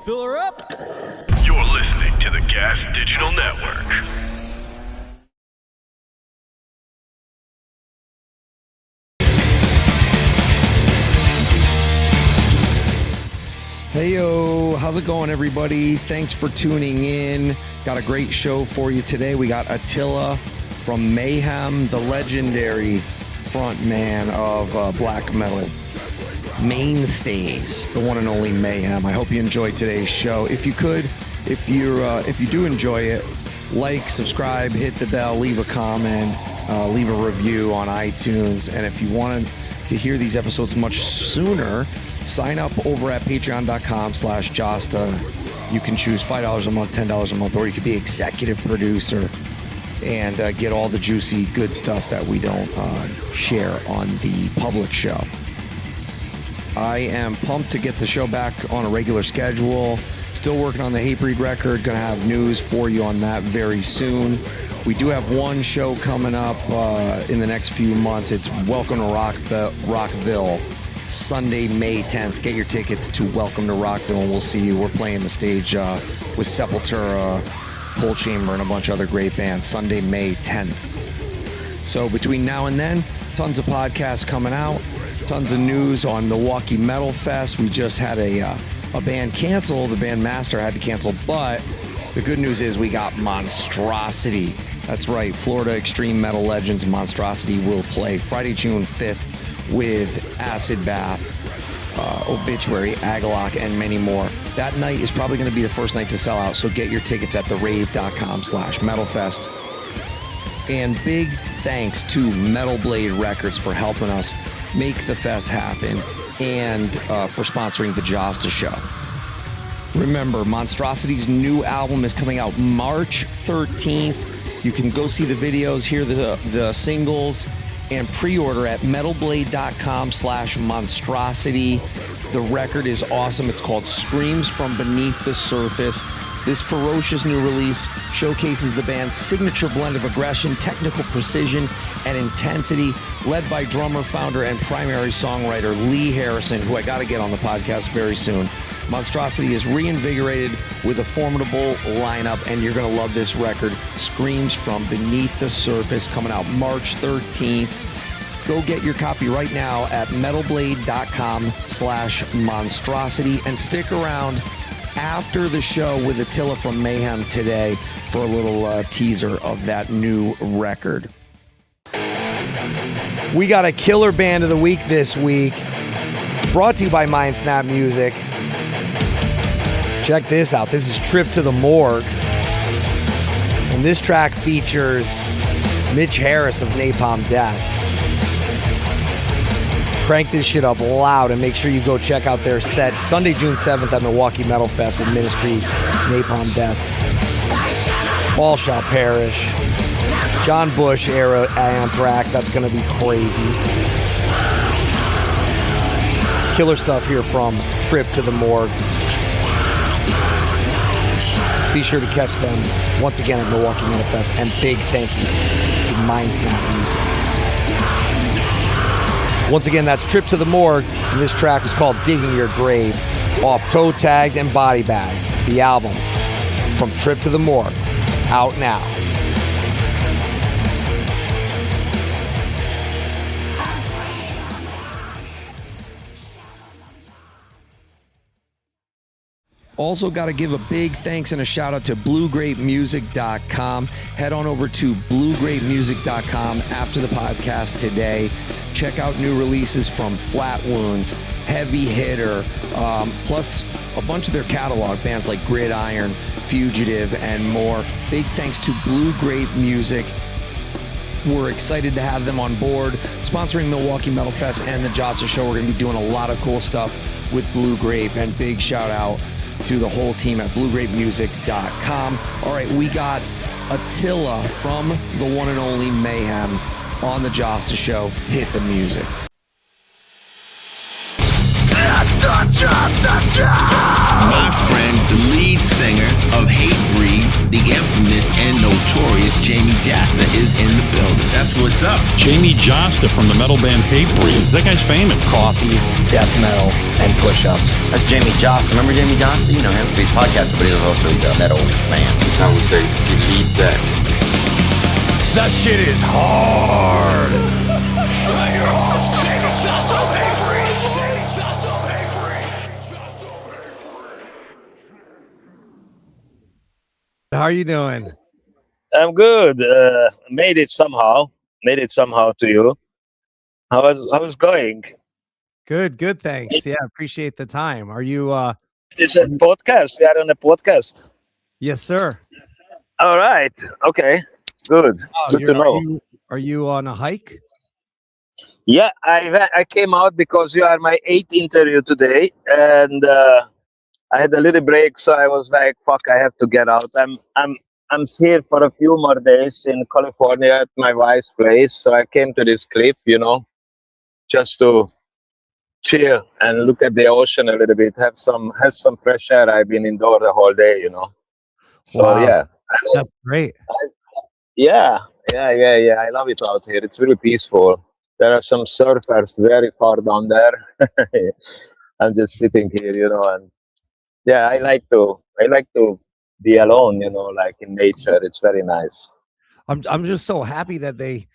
Fill her up. You're listening to the Gas Digital Network. Hey yo, how's it going everybody? Thanks for tuning in. Got a great show for you today. We got Attila from Mayhem, the legendary frontman of black metal mainstays, the one and only Mayhem. I hope you enjoyed today's show. If you could, if you do enjoy it, like, subscribe, hit the bell, leave a comment, leave a review on iTunes. And if you wanted to hear these episodes much sooner, sign up over at patreon.com/Jasta. You can choose $5 a month, $10 a month, or you could be executive producer and get all the juicy, good stuff that we don't share on the public show. I am pumped to get the show back on a regular schedule. Still working on the Hatebreed record. Gonna have news for you on that very soon. We do have one show coming up in the next few months. It's Welcome to Rockville, Sunday, May 10th. Get your tickets to Welcome to Rockville, and we'll see you. We're playing the stage with Sepultura, Pole Chamber, and a bunch of other great bands, Sunday, May 10th. So between now and then, tons of podcasts coming out, tons of news on Milwaukee Metal Fest. We just had a band cancel. The band Master had to cancel, but the good news is we got Monstrosity. That's right, Florida extreme metal legends Monstrosity will play Friday, June 5th with Acid Bath, Obituary, Agalock, and many more. That night is probably going to be the first night to sell out, so get your tickets at therave.com/metalfest. And big thanks to MetalBladeRecords for helping us make the fest happen and for sponsoring the Jasta Show. Remember, Monstrosity's new album is coming out March 13th. You can go see the videos, hear the singles, and pre-order at metalblade.com/monstrosity. The record is awesome. It's called Screams from Beneath the Surface. This ferocious new release showcases the band's signature blend of aggression, technical precision, and intensity, led by drummer, founder, and primary songwriter Lee Harrison, who I got to get on the podcast very soon. Monstrosity is reinvigorated with a formidable lineup, and you're going to love this record, Screams from Beneath the Surface, coming out March 13th. Go get your copy right now at metalblade.com/monstrosity, and stick around after the show with Attila from Mayhem today for a little teaser of that new record. We got a killer band of the week this week, brought to you by Mindsnap Music. Check this out. This is Trip to the Morgue. And this track features Mitch Harris of Napalm Death. Crank this shit up loud and make sure you go check out their set Sunday, June 7th at Milwaukee Metal Fest with Ministry, Napalm Death. All shall perish. John Bush era Anthrax. That's going to be crazy. Killer stuff here from Trip to the Morgue. Be sure to catch them once again at Milwaukee Metal Fest, and big thank you to Mindsnap Music. Once again, that's Trip to the Morgue, and this track is called Digging Your Grave, off Toe Tagged and Body Bag, the album from Trip to the Morgue, out now. Also got to give a big thanks and a shout out to BlueGrapeMusic.com. Head on over to BlueGrapeMusic.com after the podcast today. Check out new releases from Flat Wounds, Heavy Hitter, plus a bunch of their catalog bands like Gridiron, Fugitive, and more. Big thanks to Blue Grape Music. We're excited to have them on board, sponsoring Milwaukee Metal Fest and the Jasta Show. We're going to be doing a lot of cool stuff with Blue Grape, and big shout out to the whole team at BlueGrapeMusic.com. All right, we got Attila from the one and only Mayhem on the Jasta Show. Hit the music. My friend, the lead singer of Hatebreed, the infamous and notorious Jamey Jasta is in the building. That's what's up. Jamey Jasta from the metal band Hatebreed. That guy's famous. Coffee, death metal, and push-ups. That's Jamey Jasta. Remember Jamey Jasta? You know him. He's a podcaster, but he's a metal man. I would say delete that. That shit is hard. How are you doing? I'm good. Made it somehow. Made it somehow to you. How's going? Good, thanks. Yeah, appreciate the time. Are you It's a podcast. We are on a podcast. Yes, sir. All right. Okay. Good. Good to know. Are you on a hike? Yeah, I came out because you are my 8th interview today, and I had a little break, so I was like, "Fuck, I have to get out." I'm here for a few more days in California at my wife's place, so I came to this cliff, just to chill and look at the ocean a little bit, have some fresh air. I've been indoors the whole day, So Wow. yeah, That's great. yeah. I love it out here. It's really peaceful. There are some surfers very far down there. I'm just sitting here, and yeah, I like to be alone, like in nature. It's very nice. I'm just so happy that they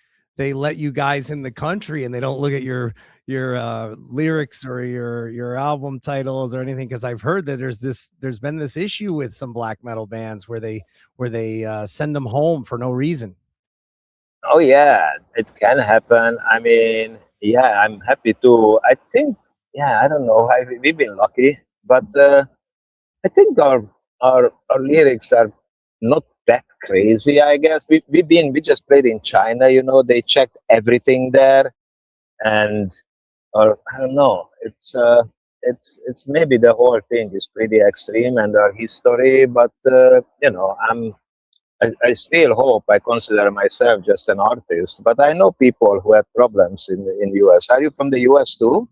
let you guys in the country and they don't look at your lyrics or your album titles or anything, because I've heard that there's been this issue with some black metal bands where they send them home for no reason. Oh yeah, it can happen. I mean, yeah, I'm happy to. I think, yeah, I don't know. We've been lucky, but I think our lyrics are not that crazy. I guess we just played in China. They checked everything there, and or I don't know. It's maybe the whole thing is pretty extreme and our history, but I still hope. I consider myself just an artist, but I know people who have problems in US. Are you from the US too?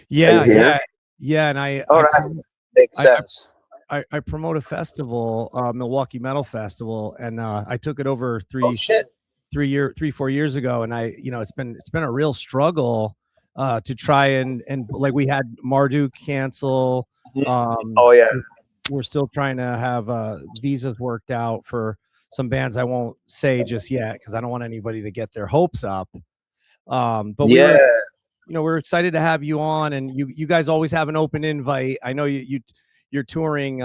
Yeah, here? yeah. And I All right, makes sense. I promote a festival, Milwaukee Metal Festival, and I took it over Oh shit! 4 years ago, and it's been a real struggle to try and like we had Marduk cancel. Oh yeah. We're still trying to have visas worked out for some bands. I won't say just yet because I don't want anybody to get their hopes up. But Yeah. we're excited to have you on, and you guys always have an open invite. I know you're touring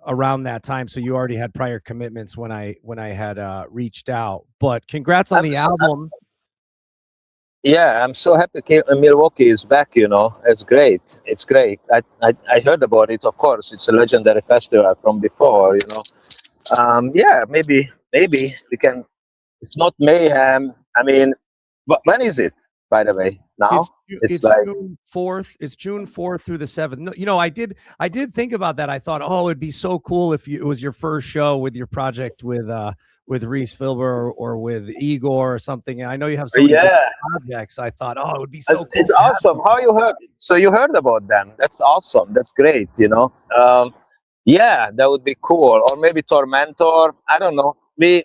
around that time, so you already had prior commitments when I had reached out. But congrats on the album. Yeah, I'm so happy Milwaukee is back, It's great. It's great. I heard about it, of course. It's a legendary festival from before, Yeah, maybe we can. It's not Mayhem. I mean, when is it, by the way? Now? It's like June 4th. It's June 4th through the 7th. No, I did think about that. I thought, it'd be so cool if it was your first show with your project with Reese Filber or with Igor or something. And I know you have so many different projects. I thought, it would be so cool. It's awesome. How you heard? So you heard about them? That's awesome. That's great. Yeah, that would be cool. Or maybe Tormentor. I don't know. We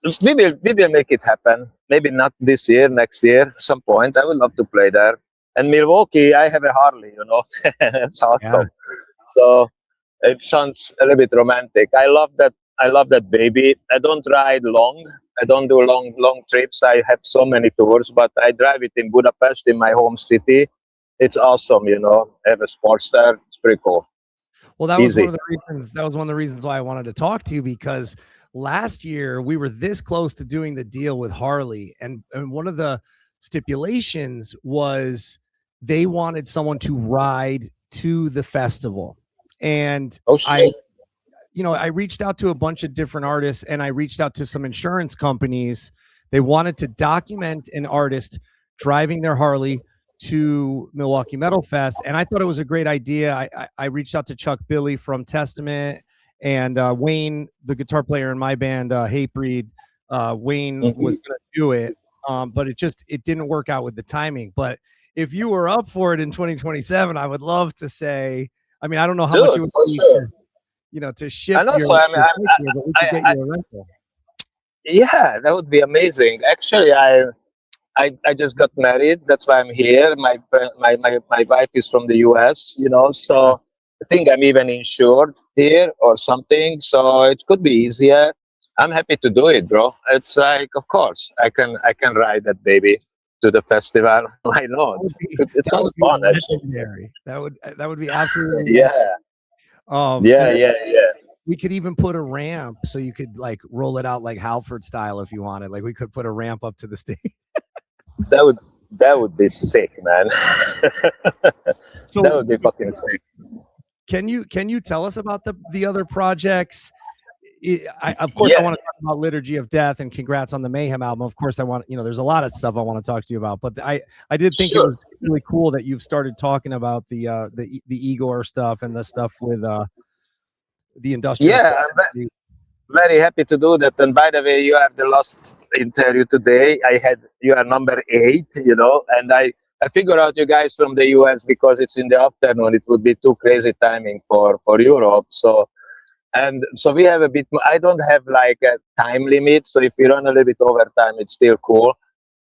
will make it happen. Maybe not this year, next year, at some point. I would love to play there. And Milwaukee, I have a Harley. That's awesome. Yeah. So it sounds a little bit romantic. I love that baby. I don't ride long. I don't do long trips. I have so many tours, but I drive it in Budapest, in my home city. It's awesome, I have a Sportster. It's pretty cool. Well, that was one of the reasons. That was one of the reasons why I wanted to talk to you, because last year we were this close to doing the deal with Harley, and one of the stipulations was they wanted someone to ride to the festival. And I reached out to a bunch of different artists, and I reached out to some insurance companies. They wanted to document an artist driving their Harley to Milwaukee Metal Fest, and I thought it was a great idea. I reached out to Chuck Billy from Testament and Wayne, the guitar player in my band, Hatebreed. Wayne was going to do it, but it didn't work out with the timing. But if you were up for it in 2027, I would love to say. I mean, I don't know how much it would be to ship. And also, your, I mean, your bike here, but we could get I, you a rental. yeah, that would be amazing. Actually, I just got married. That's why I'm here. My wife is from the US, so I think I'm even insured here or something. So it could be easier. I'm happy to do it, bro. It's like, of course, I can ride that baby to the festival. Why not? It That sounds would be fun, actually. legendary. That would be absolutely Yeah, yeah, and yeah, yeah. we could even put a ramp so you could like roll it out like Halford style if you wanted. Like we could put a ramp up to the stage. That would that would be sick, man. So That would be fucking sick. can you tell us about the other projects? Of course, I Yeah, want to talk about Liturgy of Death and congrats on the Mayhem album. Of course, I want there's a lot of stuff I want to talk to you about, but I did think it was sure. really cool that you've started talking about the Igor stuff and the stuff with the industrial Yeah, stuff. I'm very happy to do that. And by the way, you are the last interview today. You are number 8, and I figure out you guys from the US because it's in the afternoon. It would be too crazy timing for Europe. So we have a bit more. I don't have like a time limit, so if we run a little bit over time, it's still cool.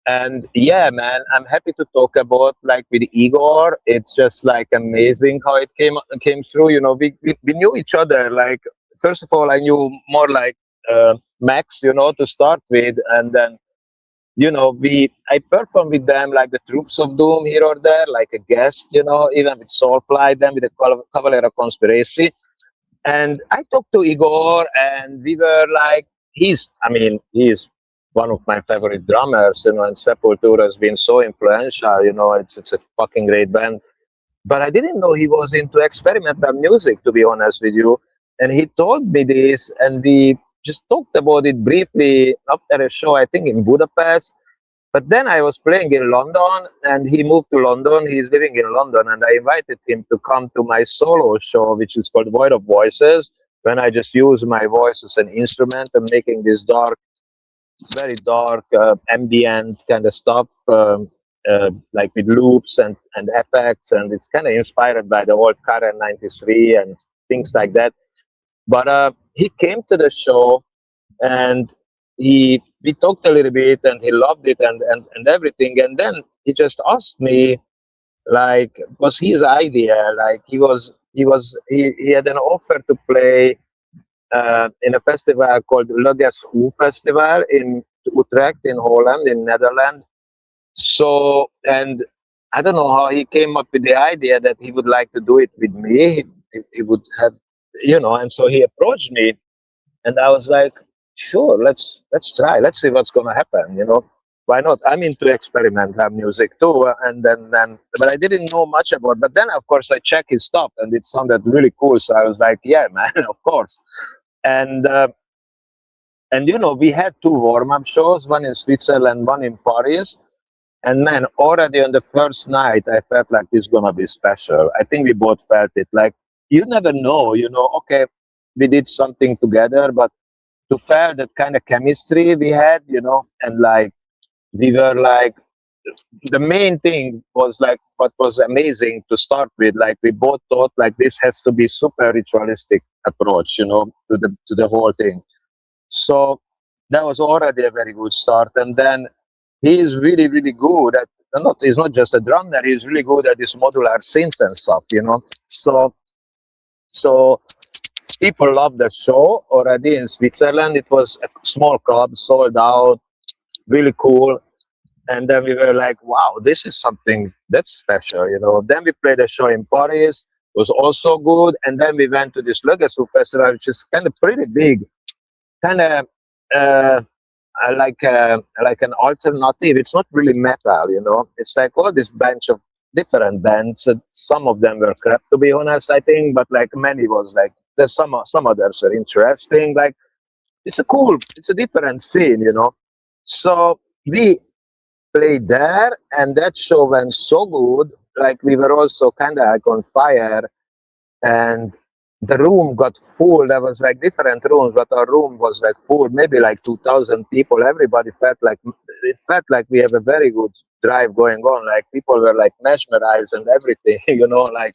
And yeah, man, I'm happy to talk about like with Igor. It's just like amazing how it came through. We knew each other. Like first of all, I knew more like Max, to start with, and then I performed with them like the Troops of Doom here or there, like a guest, even with Soulfly, then with the Cavalera Conspiracy. And I talked to Igor, and we were like, he's one of my favorite drummers, and Sepultura has been so influential, it's a fucking great band. But I didn't know he was into experimental music, to be honest with you. And he told me this, and we just talked about it briefly after a show, I think in Budapest. But then I was playing in London, and he moved to London. He's living in London, and I invited him to come to my solo show, which is called Void of Voices, when I just use my voice as an instrument and making this dark, very dark, ambient kind of stuff, like with loops and effects, and it's kind of inspired by the old Karen 93 and things like that. But he came to the show, and we talked a little bit, and he loved it and everything. And then he just asked me, like, it was his idea. Like he had an offer to play in a festival called Lugas Who Festival in Utrecht in Holland, in Netherlands. So, and I don't know how he came up with the idea that he would like to do it with me. He would have, and so he approached me, and I was like, sure, let's try. Let's see what's gonna happen. Why not? I'm into experimental music too, but I didn't know much about. But then, of course, I checked his stuff, and it sounded really cool. So I was like, yeah, man, of course. And we had 2 warm-up shows, one in Switzerland, one in Paris. And man, already on the first night, I felt like this is gonna be special. I think we both felt it. Like you never know, okay, we did something together, but to feel that kind of chemistry we had, and like we were like, the main thing was like what was amazing to start with. Like we both thought like this has to be super ritualistic approach, to the whole thing. So that was already a very good start. And then he is really, really good at he's not just a drummer, he's really good at this modular synths and stuff, So people loved the show already in Switzerland. It was a small club, sold out, really cool. And then we were like, wow, this is something that's special, Then we played a show in Paris, it was also good. And then we went to this Legacy Festival, which is kind of pretty big, kind of like an alternative. It's not really metal, It's like all this bunch of different bands. Some of them were crap, to be honest, I think, but like many was like, there's some others are interesting. Like it's a different scene, So we played there, and that show went so good. Like we were also kind of like on fire, and the room got full. There was like different rooms, but our room was like full, maybe like 2,000 people. Everybody felt like we have a very good drive going on. Like people were like mesmerized and everything, like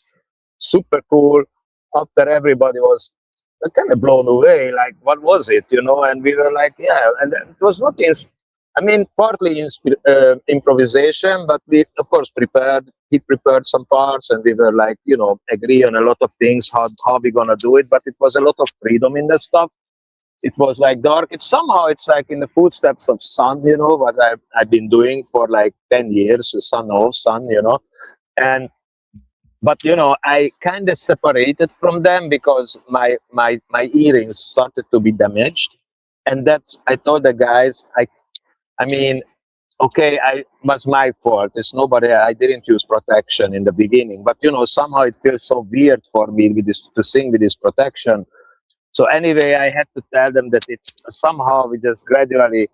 super cool. After everybody was kind of blown away. Like, what was it, you know? And we were like, yeah. And it was not I mean, partly improvisation, but we, of course, prepared. He prepared some parts, and we were like, you know, agree on a lot of things, how we gonna do it. But it was a lot of freedom in the stuff. It was like dark. It's like in the footsteps of Sun, you know, what I've been doing for like 10 years, Sun of Sun, you know. And but you know, I kind of separated from them because my earrings started to be damaged, and that's, I told the guys, I mean, okay, I was my fault. It's nobody. I didn't use protection in the beginning, but you know, somehow it feels so weird for me with this to sing with this protection. So anyway, I had to tell them that it's somehow we just gradually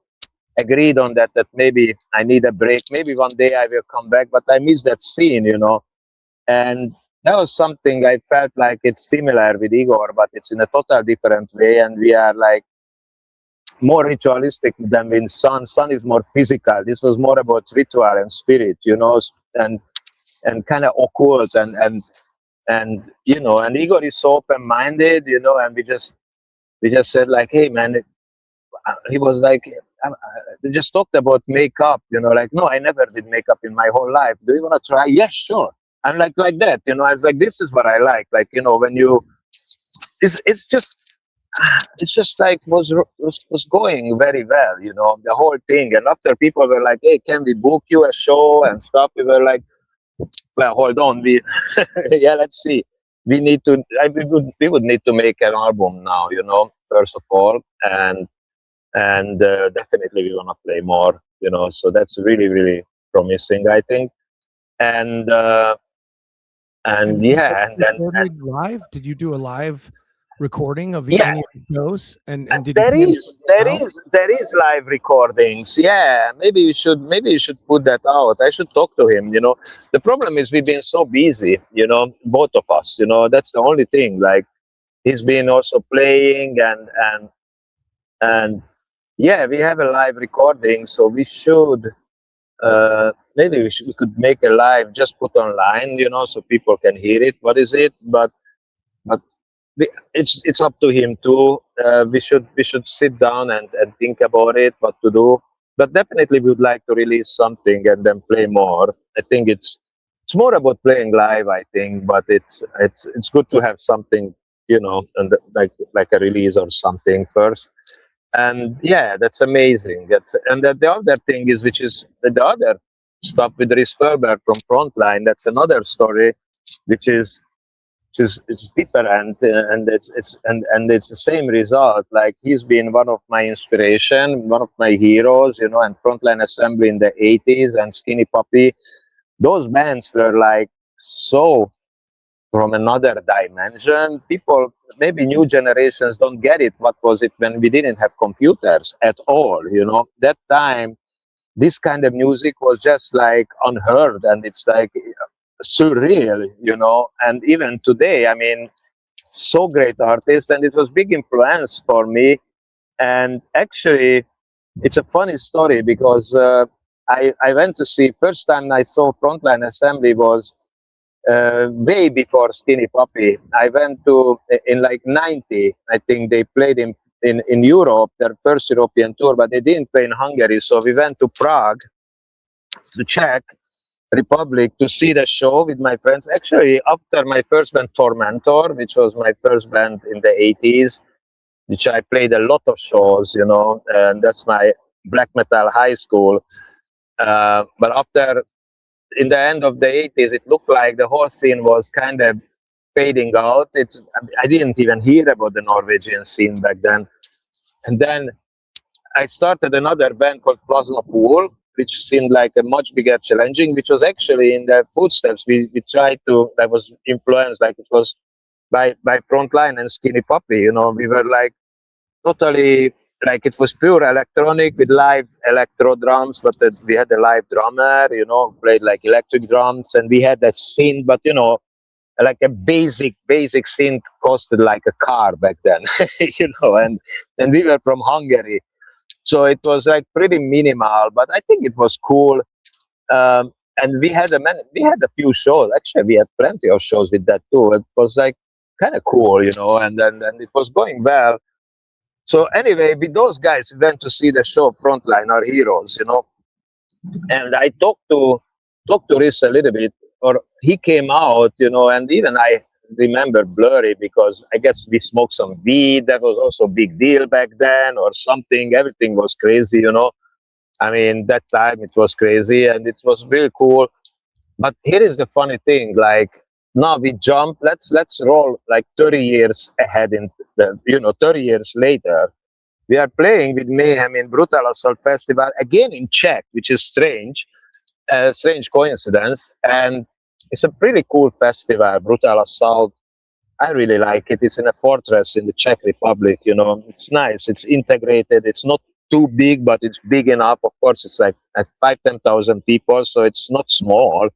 agreed on that maybe I need a break. Maybe one day I will come back, but I miss that scene, you know. And that was something I felt like it's similar with Igor, but it's in a total different way. And we are like more ritualistic than in Sun. Sun is more physical. This was more about ritual and spirit, you know, and kind of occult and you know, and Igor is so open-minded, you know, and we just said like, hey man, he was like, they just talked about makeup, you know, like, no, I never did makeup in my whole life. Do you want to try? Yes, sure. And like that, you know, I was like, this is what I like, you know, when you, it's just like was going very well, you know, the whole thing. And after people were like, hey, can we book you a show and stuff? We were like, well, hold on, yeah, let's see. We need to, we would need to make an album now, you know, first of all, and definitely we want to play more, you know, so that's really, really promising, I think. And yeah, and then live. Did you do a live recording of yeah, any of the shows? And did there is live recordings. Yeah, maybe you should put that out. I should talk to him, you know. The problem is we've been so busy, you know, both of us, you know. That's the only thing. Like, he's been also playing and yeah, we have a live recording, so we should maybe we could make a live, just put online, you know, so people can hear it. What is it? But it's up to him too. We should sit down and think about it, what to do. But definitely we would like to release something and then play more. I think it's more about playing live, I think, but it's good to have something, you know, and like a release or something first. And yeah, that's amazing. And the other thing is, which is the other stuff with Rhys Ferber from Frontline. That's another story, which is it's different, and it's the same result. Like, he's been one of my inspiration, one of my heroes, you know. And Frontline Assembly in the 80s and Skinny Puppy, those bands were like so from another dimension. People, maybe new generations don't get it. What was it when we didn't have computers at all, you know? That time, this kind of music was just like unheard, and it's like surreal, you know. And even today, I mean, so great artist, and it was big influence for me. And actually, it's a funny story because I went to see, first time I saw Frontline Assembly was way before Skinny Puppy. I went to, in like 90, I think they played in Europe, their first European tour, but they didn't play in Hungary. So we went to Prague, the Czech Republic, to see the show with my friends. Actually, after my first band, Tormentor, which was my first band in the 80s, which I played a lot of shows, you know, and that's my black metal high school. But after, in the end of the 80s, it looked like the whole scene was kind of fading out. I didn't even hear about the Norwegian scene back then. And then I started another band called Plasma Pool, which seemed like a much bigger challenging, which was actually in the footsteps. We tried to, that was influenced, like it was by Frontline and Skinny Puppy, you know. We were like totally, like, it was pure electronic with live electro drums, but we had a live drummer, you know, played like electric drums, and we had that synth, but you know, like a basic synth costed like a car back then, you know, and we were from Hungary. So it was like pretty minimal, but I think it was cool. And we had a few shows. Actually, we had plenty of shows with that too. It was like kind of cool, you know, and then it was going well. So anyway, with those guys, we went to see the show Frontline, Our Heroes, you know, and I talked to Riz a little bit, or he came out, you know, and even I remember blurry because I guess we smoked some weed. That was also a big deal back then, or something. Everything was crazy, you know. I mean, that time it was crazy, and it was really cool. But here is the funny thing, like now we jump. Let's roll like 30 years ahead in the, 30 years later. We are playing with Mayhem in Brutal Assault Festival again in Czech, which is strange. Strange coincidence, and it's a pretty cool festival. Brutal Assault, I really like it. It's in a fortress in the Czech Republic. You know, it's nice. It's integrated. It's not too big, but it's big enough. Of course, it's like at 5,000-10,000 people, so it's not small.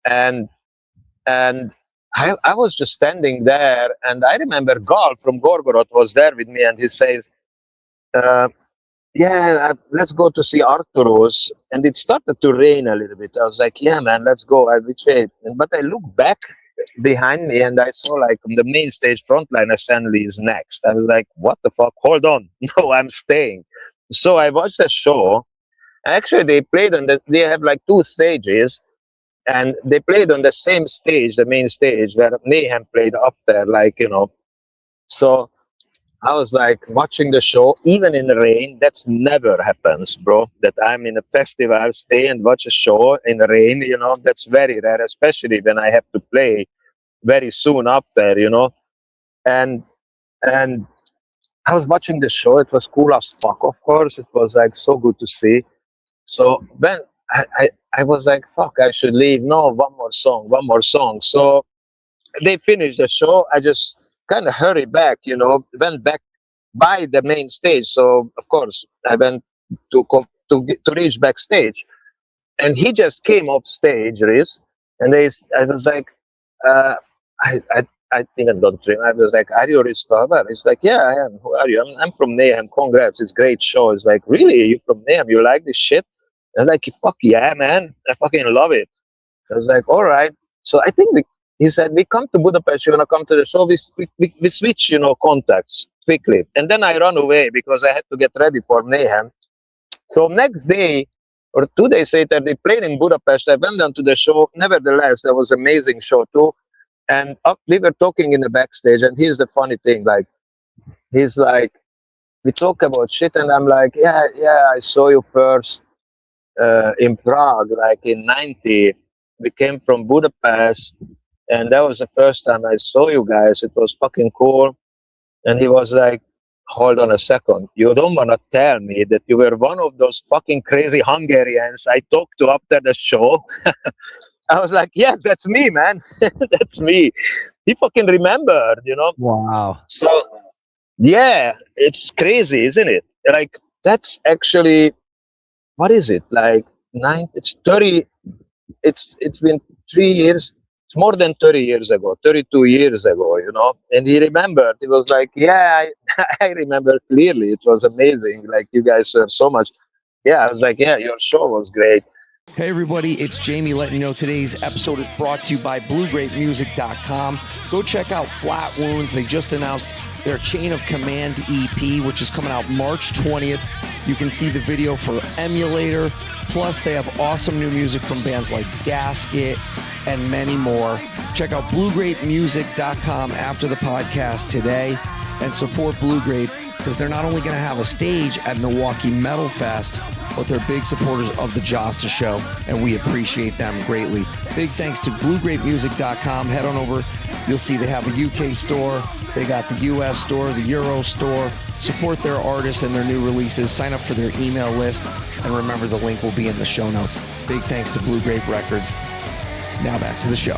And I was just standing there, and I remember Gal from Gorgoroth was there with me, and he says, yeah, let's go to see Arturus. And it started to rain a little bit. I was like, yeah, man, let's go. Which way? But I looked back behind me and I saw like on the main stage Frontline Assembly is next. I was like, what the fuck? Hold on. No, I'm staying. So I watched the show. Actually, they played they have like two stages. And they played on the same stage, the main stage, where Mayhem played after, like, you know. So I was like watching the show, even in the rain. That's never happens, bro. That I'm in a festival, stay and watch a show in the rain, you know. That's very rare, especially when I have to play very soon after, you know. And I was watching the show. It was cool as fuck, of course. It was like so good to see. So then I was like, fuck, I should leave. No, one more song. So they finished the show. I just kind of hurried back, you know, went back by the main stage. So of course I went to reach backstage, and he just came off stage, Riz, and I was like, I think I don't dream. I was like, are you Riz Faber? He's like, yeah, I am. Who are you? I'm from Mayhem. Congrats, it's a great show. It's like, really? You from Mayhem? You like this shit? I was like, fuck yeah, man. I fucking love it. I was like, all right. So I think he said, we come to Budapest, you're going to come to the show. We switch, you know, contacts quickly. And then I ran away because I had to get ready for Mayhem. So next day or 2 days later, they played in Budapest. I went down to the show. Nevertheless, that was an amazing show too. And we were talking in the backstage. And here's the funny thing. Like, he's like, we talk about shit. And I'm like, yeah, I saw you first in Prague, like in 90. We came from Budapest. And that was the first time I saw you guys. It was fucking cool. And he was like, hold on a second. You don't want to tell me that you were one of those fucking crazy Hungarians I talked to after the show? I was like, yes, that's me, man. That's me. He fucking remembered, you know? Wow. So, yeah, it's crazy, isn't it? Like, that's actually, what is it? Like, it's 30, it's been 3 years. It's more than 30 years ago, 32 years ago, you know. And he remembered. He was like, yeah, I remember clearly. It was amazing. Like, you guys were so much. Yeah, I was like, yeah, your show was great. Hey everybody, it's Jamey letting you know today's episode is brought to you by BlueGrapeMusic.com. Go check out Flat Wounds. They just announced their Chain of Command EP, which is coming out March 20th. You can see the video for Emulator. Plus, they have awesome new music from bands like Gasket and many more. Check out BlueGrapeMusic.com after the podcast today and support Blue Grape, because they're not only going to have a stage at Milwaukee Metal Fest, but they're big supporters of the Jasta Show, and we appreciate them greatly. Big thanks to BlueGrapeMusic.com. Head on over. You'll see they have a UK store. They got the US store, the Euro store. Support their artists and their new releases. Sign up for their email list. And remember, the link will be in the show notes. Big thanks to Blue Grape Records. Now back to the show.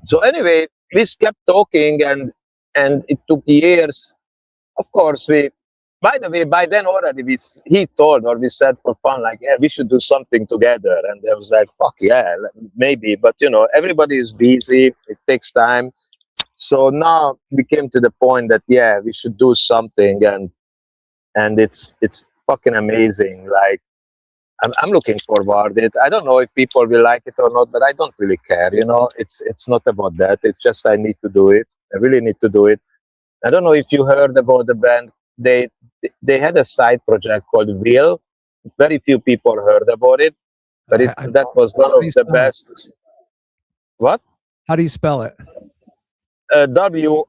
So anyway, we kept talking, and it took years. Of course, by the way, by then already, he told, or we said for fun, like, yeah, we should do something together. And I was like, fuck yeah, maybe. But, you know, everybody is busy. It takes time. So now we came to the point that, yeah, we should do something. And it's fucking amazing. Like, I'm looking forward it. I don't know if people will like it or not, but I don't really care. It's not about that. It's just I need to do it. I really need to do it. I don't know if you heard about the band. They had a side project called Will. Very few people heard about it, but that was one of the best. What? How do you spell it? Will,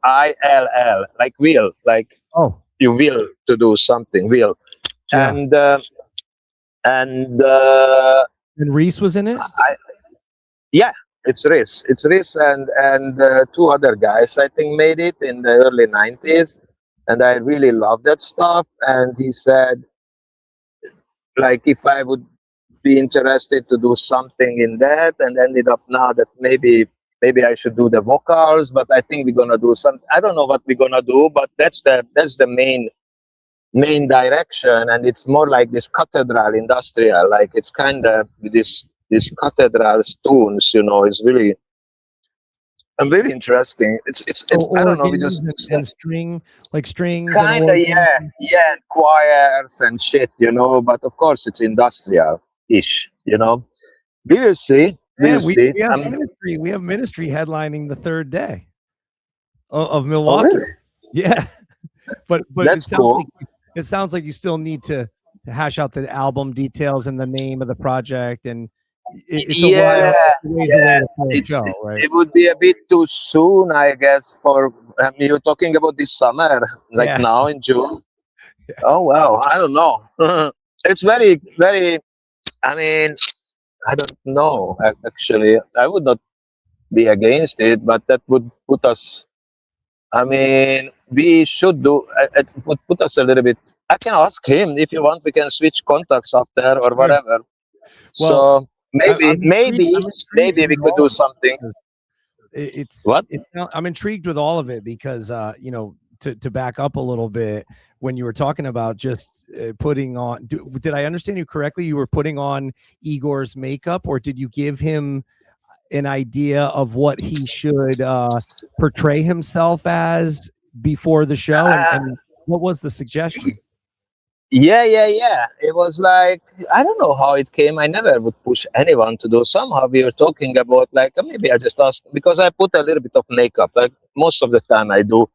like will, like you will to do something. Will, Yeah. and Reese was in it. yeah, it's Riz. It's Riz and two other guys I think made it in the early 90s, and I really love that stuff. And he said, like, if I would be interested to do something in that, and ended up now that maybe I should do the vocals, but I think we're gonna do something. I don't know what we're gonna do, but that's the main direction, and it's more like this cathedral industrial, like it's kind of this cathedral tunes, it's really very interesting. It's I don't know, we just and strings kind of and choirs and shit, but of course it's industrial-ish, we will see. We have Ministry headlining the third day of Milwaukee. Oh, really? Yeah, but That's cool. It sounds like you still need to hash out the album details and the name of the project, and it's a while away before the show, right? It would be a bit too soon, I guess. For you're talking about this summer, like now in June. Yeah. Oh wow, I don't know. It's very, very. I mean, I don't know. Actually, I would not be against it, but that would put us. I mean, we should do. It would put us a little bit. I can ask him if you want. We can switch contacts after or whatever. Well, so maybe we could do something. I'm intrigued with all of it because to back up a little bit, when you were talking about just putting on, did I understand you correctly? You were putting on Igor's makeup, or did you give him an idea of what he should portray himself as before the show? And what was the suggestion? Yeah. It was like, I don't know how it came. I never would push anyone to do. Somehow we were talking about, like, maybe I just asked, because I put a little bit of makeup, like most of the time I do.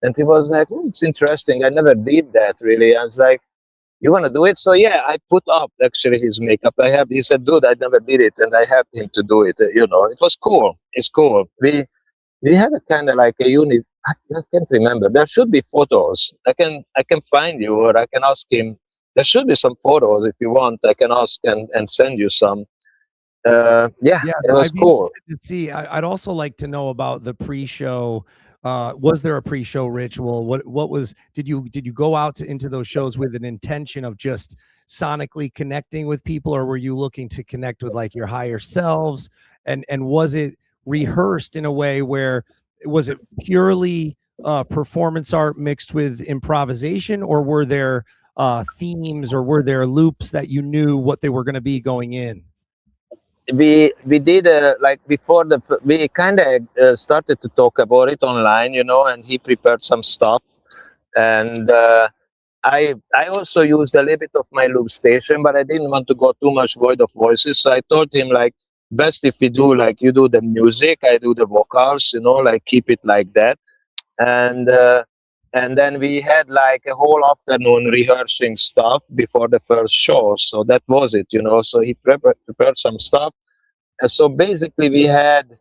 And he was like, it's interesting. I never did that really. I was like, you want to do it? So yeah, I put up actually his makeup. He said, dude, I never did it. And I helped him to do it. It was cool. It's cool. We had a kind of like a unit. I can't remember. There should be photos. I can find you, or I can ask him. There should be some photos if you want. I can ask and send you some. It was cool. To see, I'd also like to know about the pre-show. Was there a pre-show ritual? What was? Did you go out into those shows with an intention of just sonically connecting with people, or were you looking to connect with like your higher selves? And was it rehearsed in a way where was it purely performance art mixed with improvisation, or were there themes, or were there loops that you knew what they were going to be going in? We did like before we kind of started to talk about it online, and he prepared some stuff, and I also used a little bit of my loop station, but I didn't want to go too much void of voices, so I told him, like, best if we do, like, you do the music, I do the vocals, like keep it like that. And then we had like a whole afternoon rehearsing stuff before the first show. So that was it, So he prepared some stuff. And so basically we had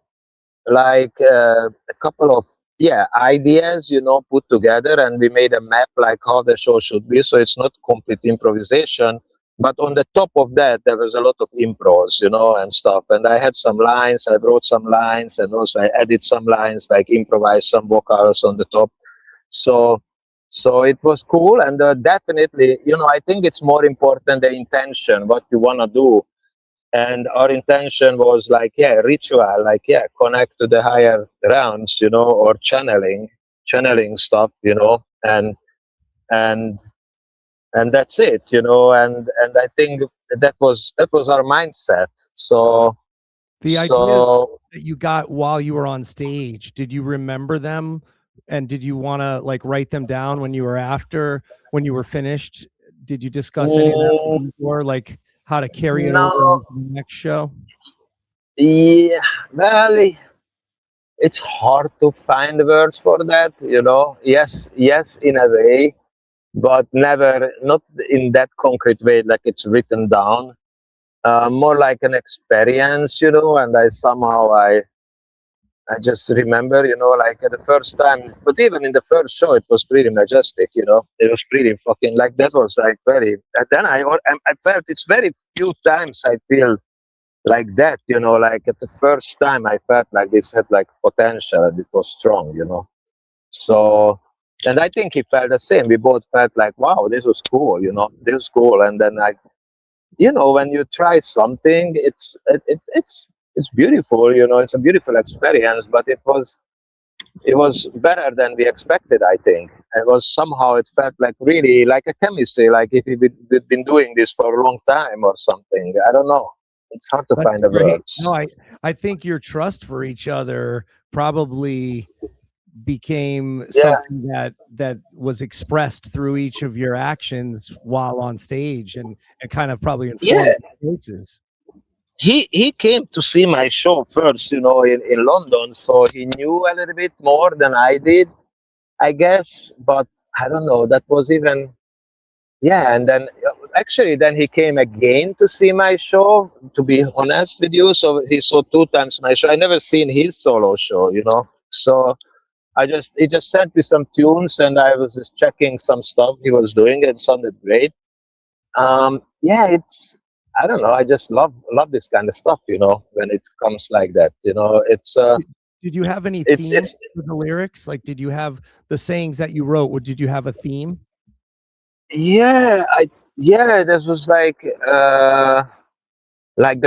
like a couple of ideas, put together, and we made a map like how the show should be. So it's not complete improvisation, but on the top of that there was a lot of impros, and stuff. And I had some lines, I wrote some lines, and also I added some lines, like improvised some vocals on the top. So it was cool, and definitely, I think it's more important the intention, what you want to do. And our intention was like, ritual, like, connect to the higher realms, or channeling stuff, and that's it, and I think that was our mindset. So the idea that you got while you were on stage, did you remember them? And did you want to like write them down when you were finished? Did you discuss any of that, or like how to carry it No. over into the next show? Yeah, well, it's hard to find words for that, you know. Yes, in a way, but never, not in that concrete way, like it's written down. More like an experience, you know. And I just remember, you know, like at the first time, but even in the first show, it was pretty majestic, you know. It was pretty fucking like that was like very. And then I felt it's very few times I feel like that, you know, like at the first time I felt like this had like potential and it was strong, you know. So, and I think he felt the same. We both felt like, wow, this was cool, you know, this was cool. And then like, you know, when you try something, it's beautiful, you know, it's a beautiful experience. But it was better than we expected. I think it was somehow it felt like really like a chemistry, like if we'd been doing this for a long time or something. I don't know. It's hard to That's find the great. words. No, I think your trust for each other probably became Yeah. something that was expressed through each of your actions while on stage, and kind of probably informed Yeah. your choices. He came to see my show first, you know, in London, so he knew a little bit more than I did, I guess. But I don't know. That was even yeah. And then actually, then he came again to see my show. To be honest with you, so he saw two times my show. I never seen his solo show, you know. So he just sent me some tunes, and I was just checking some stuff he was doing. It sounded great. Yeah, it's I don't know. I just love this kind of stuff, you know. When it comes like that, you know, Did you have any it's themes for the lyrics? Like, did you have the sayings that you wrote? Or did you have a theme? yeah, this was like the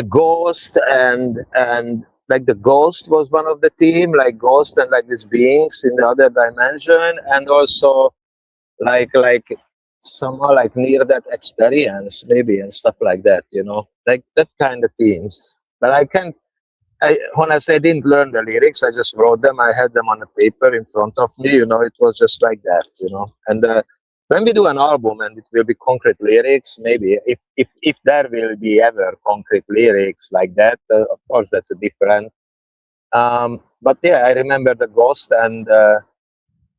ghost and like the ghost was one of the theme, like ghost and like these beings in the other dimension, and also like somehow like near that experience maybe and stuff like that, you know, like that kind of themes. But I when I say I didn't learn the lyrics, I just wrote them. I had them on a paper in front of me, you know. It was just like that, you know. And when we do an album and it will be concrete lyrics, maybe if there will be ever concrete lyrics like that, of course that's a different. But yeah, I remember the ghost and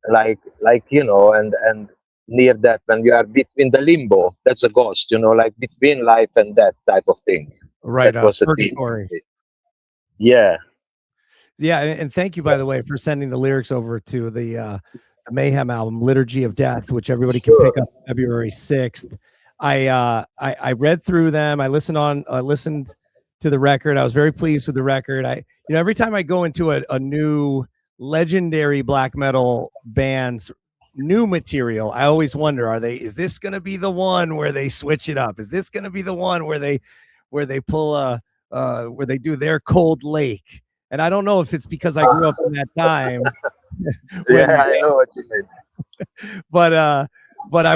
like you know, and near that when you are between the limbo, that's a ghost, you know, like between life and death type of thing. Right, That was a theme. purgatory. Yeah. Yeah, and thank you, by the way, for sending the lyrics over to the Mayhem album, Liturgy of Death, which everybody can pick up February 6th. I read through them. I listened to the record. I was very pleased with the record. Every time I go into a new legendary black metal band's new material, I always wonder, is this going to be the one where they switch it up? Is this going to be the one where they pull where they do their Cold Lake? And I don't know if it's because I grew up in that time. Yeah, I know what you mean. But I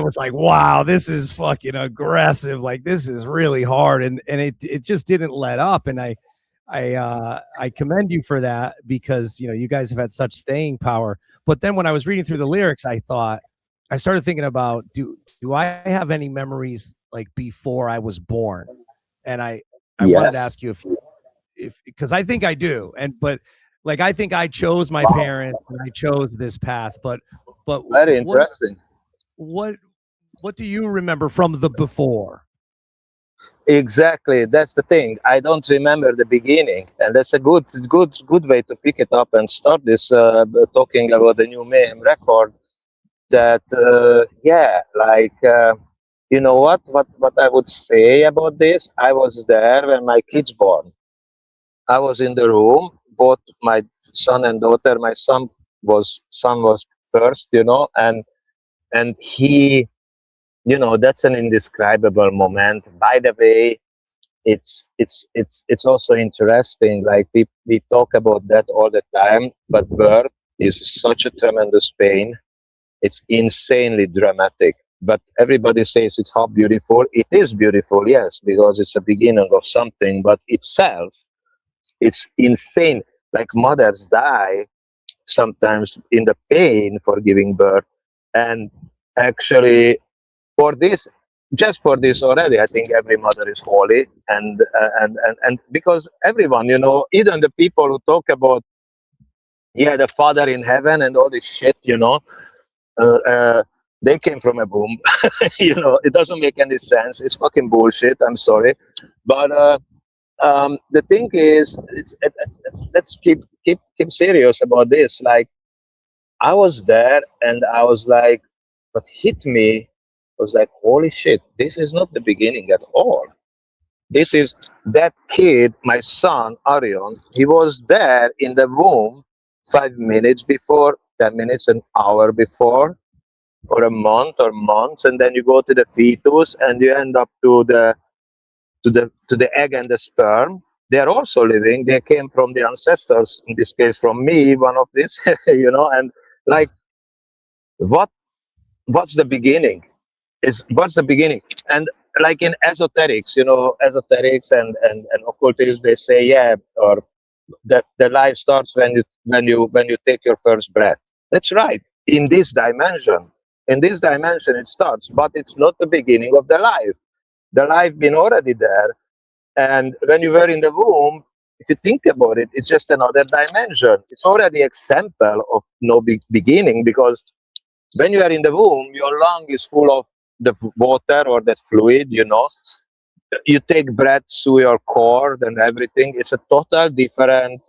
was like, wow, this is fucking aggressive. Like, this is really hard. And it just didn't let up. And I commend you for that, because, you know, you guys have had such staying power. But then when I was reading through the lyrics, I started thinking about, do I have any memories like before I was born? And I wanted to ask you if because I think I do, but like I think I chose my parents and I chose this path, but very interesting. What do you remember from the before? Exactly, that's the thing. I don't remember the beginning, and that's a good way to pick it up and start this talking about the new Mayhem record. That yeah, like you know what I would say about this. I was there when my kid's born. I was in the room, both my son and daughter. My son was first, you know, and he, you know, that's an indescribable moment. By the way, it's also interesting. Like we talk about that all the time, but birth is such a tremendous pain. It's insanely dramatic. But everybody says it's how beautiful. It is beautiful, yes, because it's a beginning of something. But itself, it's insane. Like mothers die sometimes in the pain for giving birth, and actually for this just for this already, I think every mother is holy, and because everyone, even the people who talk about, yeah, the Father in heaven and all this shit, uh, uh, they came from a womb. It doesn't make any sense. It's fucking bullshit. I'm sorry, but the thing is, let's keep serious about this. Like, I was there, and I was like, what hit me was like, holy shit, this is not the beginning at all. This is that kid, my son Arion. He was there in the womb 5 minutes before, 10 minutes, an hour before, or a month or months, and then you go to the fetus, and you end up to the egg and the sperm. They are also living. They came from the ancestors. In this case, from me, one of these, and like, what what's the beginning? What's the beginning? And like in esoterics, esoterics and occultism, they say, yeah, or that the life starts when you take your first breath. That's right. In this dimension, it starts, but it's not the beginning of the life. The life been already there, and when you were in the womb, if you think about it, it's just another dimension. It's already example of no beginning, because when you are in the womb, your lung is full of the water or that fluid, You take breath through your cord and everything. It's a total different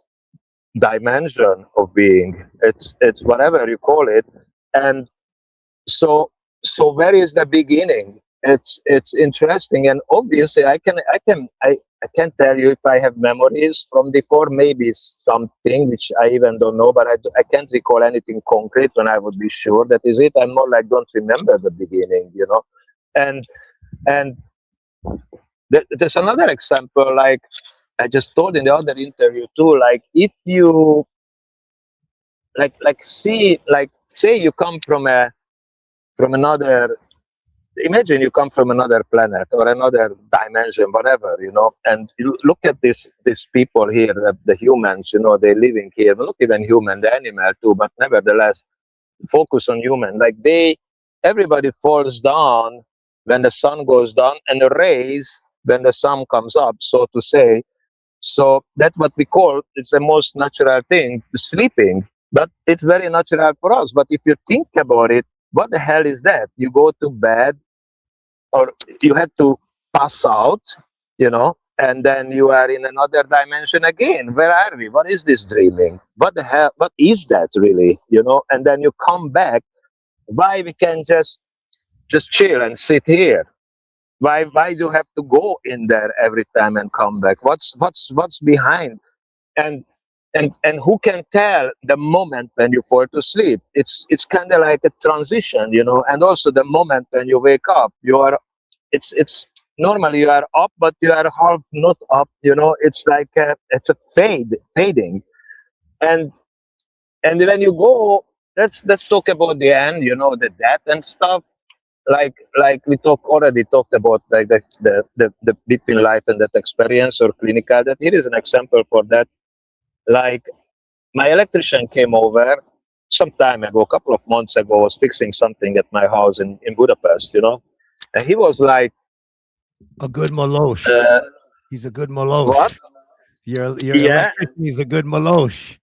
dimension of being. It's whatever you call it. And so where is the beginning? It's interesting, and obviously I can tell you if I have memories from before, maybe something which I even don't know, but I can't recall anything concrete when I would be sure that is it. I'm more like, don't remember the beginning, and there's another example, like I just told in the other interview too. Like, if you say you come from another, imagine you come from another planet or another dimension, whatever, and you look at these people here, the humans, they're living here, not even human, the animal too, but nevertheless, focus on human. Like, everybody falls down when the sun goes down, and raise when the sun comes up, so to say. So that's what we call, it's the most natural thing, sleeping. But it's very natural for us. But if you think about it, what the hell is that? You go to bed, or you had to pass out, and then you are in another dimension again. Where are we? What is this dreaming? What the hell? What is that really? And then you come back. Why we can just chill and sit here? Why do you have to go in there every time and come back? What's behind? And and who can tell the moment when you fall to sleep? It's kind of like a transition, and also the moment when you wake up, it's normally you are up, but you are half not up. It's like it's a fading, and when you go, let's talk about the end. The death and stuff. Like we already talked about, like the between life and death experience, or clinical. That here is an example for that. Like, my electrician came over some time ago, a couple of months ago, was fixing something at my house in Budapest, and he was like, A good Malosh. He's a good Malosh. what? Your Yeah. electrician is a good Malosh.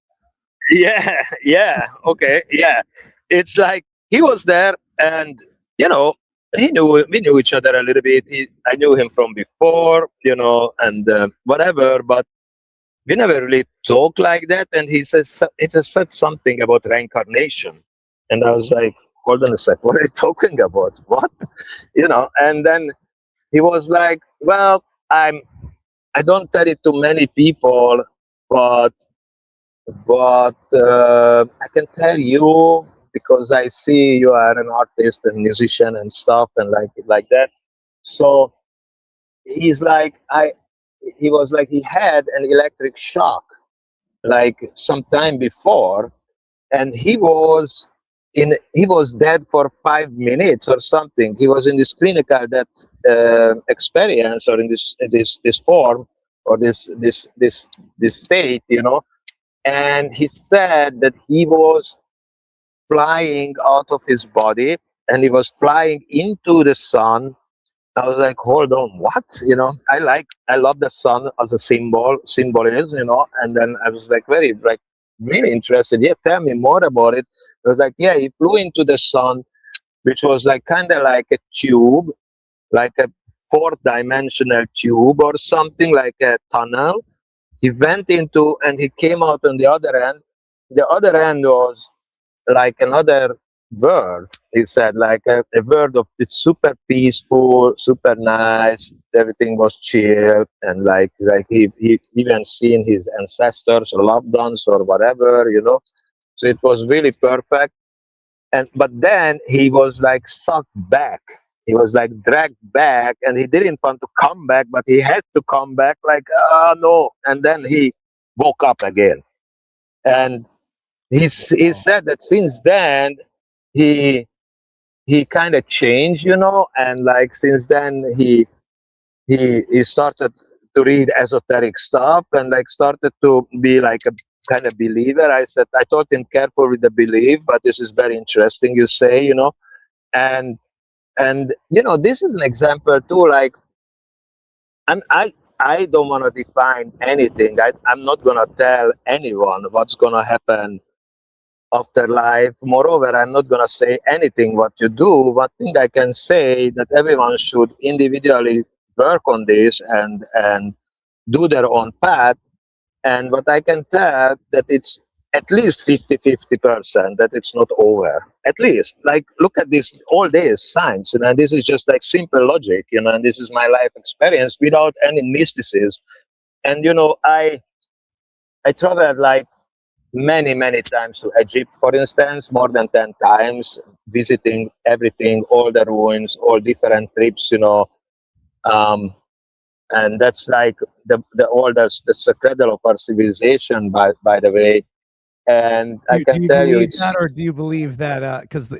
Yeah, okay, yeah. It's like he was there, and we knew each other a little bit. I knew him from before, and whatever, but we never really talked like that. And he has said something about reincarnation, and I was like, hold on a sec, what are you talking about? What? And then he was like, well, I don't tell it to many people, but I can tell you, because I see you are an artist and musician and stuff, and like that. So he's like, he was like, he had an electric shock like some time before, and he was dead for 5 minutes or something. He was in this clinical death experience, or in this form, or this state, and he said that he was flying out of his body, and he was flying into the sun, I was like, hold on, what? I love the sun as a symbolism, and then I was like really interested. Yeah, tell me more about it. I was like, yeah, he flew into the sun, which was like kind of like a tube, like a fourth dimensional tube or something, like a tunnel. He went into and he came out on the other end. The other end was like another world. He said like a world of it's super peaceful, super nice. Everything was chill, and like he even seen his ancestors or loved ones or whatever. So it was really perfect. And but then he was like sucked back. He was like dragged back, and he didn't want to come back, but he had to come back. Like, oh no! And then he woke up again, and he said that since then he he kind of changed, and like since then he started to read esoteric stuff and like started to be like a kind of believer. I told him careful with the belief, but this is very interesting you say, and this is an example too. Like, and I don't want to define anything. I'm not gonna tell anyone what's gonna happen after life. Moreover, I'm not gonna say anything what you do. One thing I can say that everyone should individually work on this and do their own path. And what I can tell that it's at least 50-50% that it's not over. At least, like, look at this all day science, and this is just like simple logic, and this is my life experience without any mysticism. And I traveled like many times to Egypt, for instance, more than 10 times, visiting everything, all the ruins, all different trips. Um, and that's like the oldest, that's the cradle of our civilization, by the way. And I Do can you tell you, believe it's that, or do you believe that? Because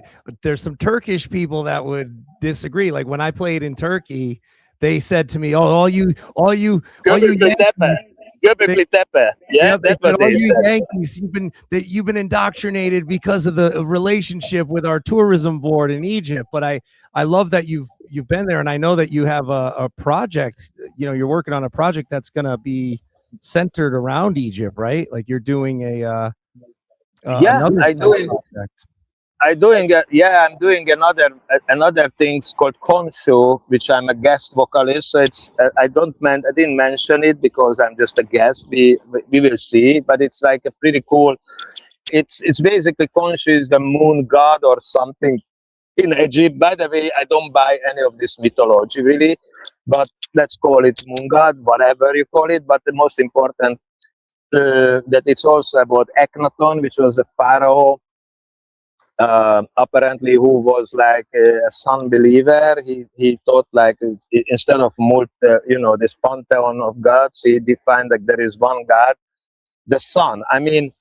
there's some Turkish people that would disagree. Like when I played in Turkey, they said to me, "Oh, all you Göbekli Tepe. Göbekli Tepe. Yeah, yeah, they that's said, what all they you said. Yankees, you've been indoctrinated because of the relationship with our tourism board in Egypt." But I love that you've been there, and I know that you have a project. You're working on a project that's gonna be centered around Egypt, right? Like you're doing Yeah, another project. I'm doing another thing called Konshu, which I'm a guest vocalist. So it's I didn't mention it because I'm just a guest. We will see, but it's like a pretty cool. It's basically Konshu is the moon god or something in Egypt. By the way, I don't buy any of this mythology really, but let's call it moon god, whatever you call it. But the most important that it's also about Akhenaton, which was a pharaoh apparently who was like a sun believer. He thought like instead of this pantheon of gods, he defined like there is one god, the sun. I mean,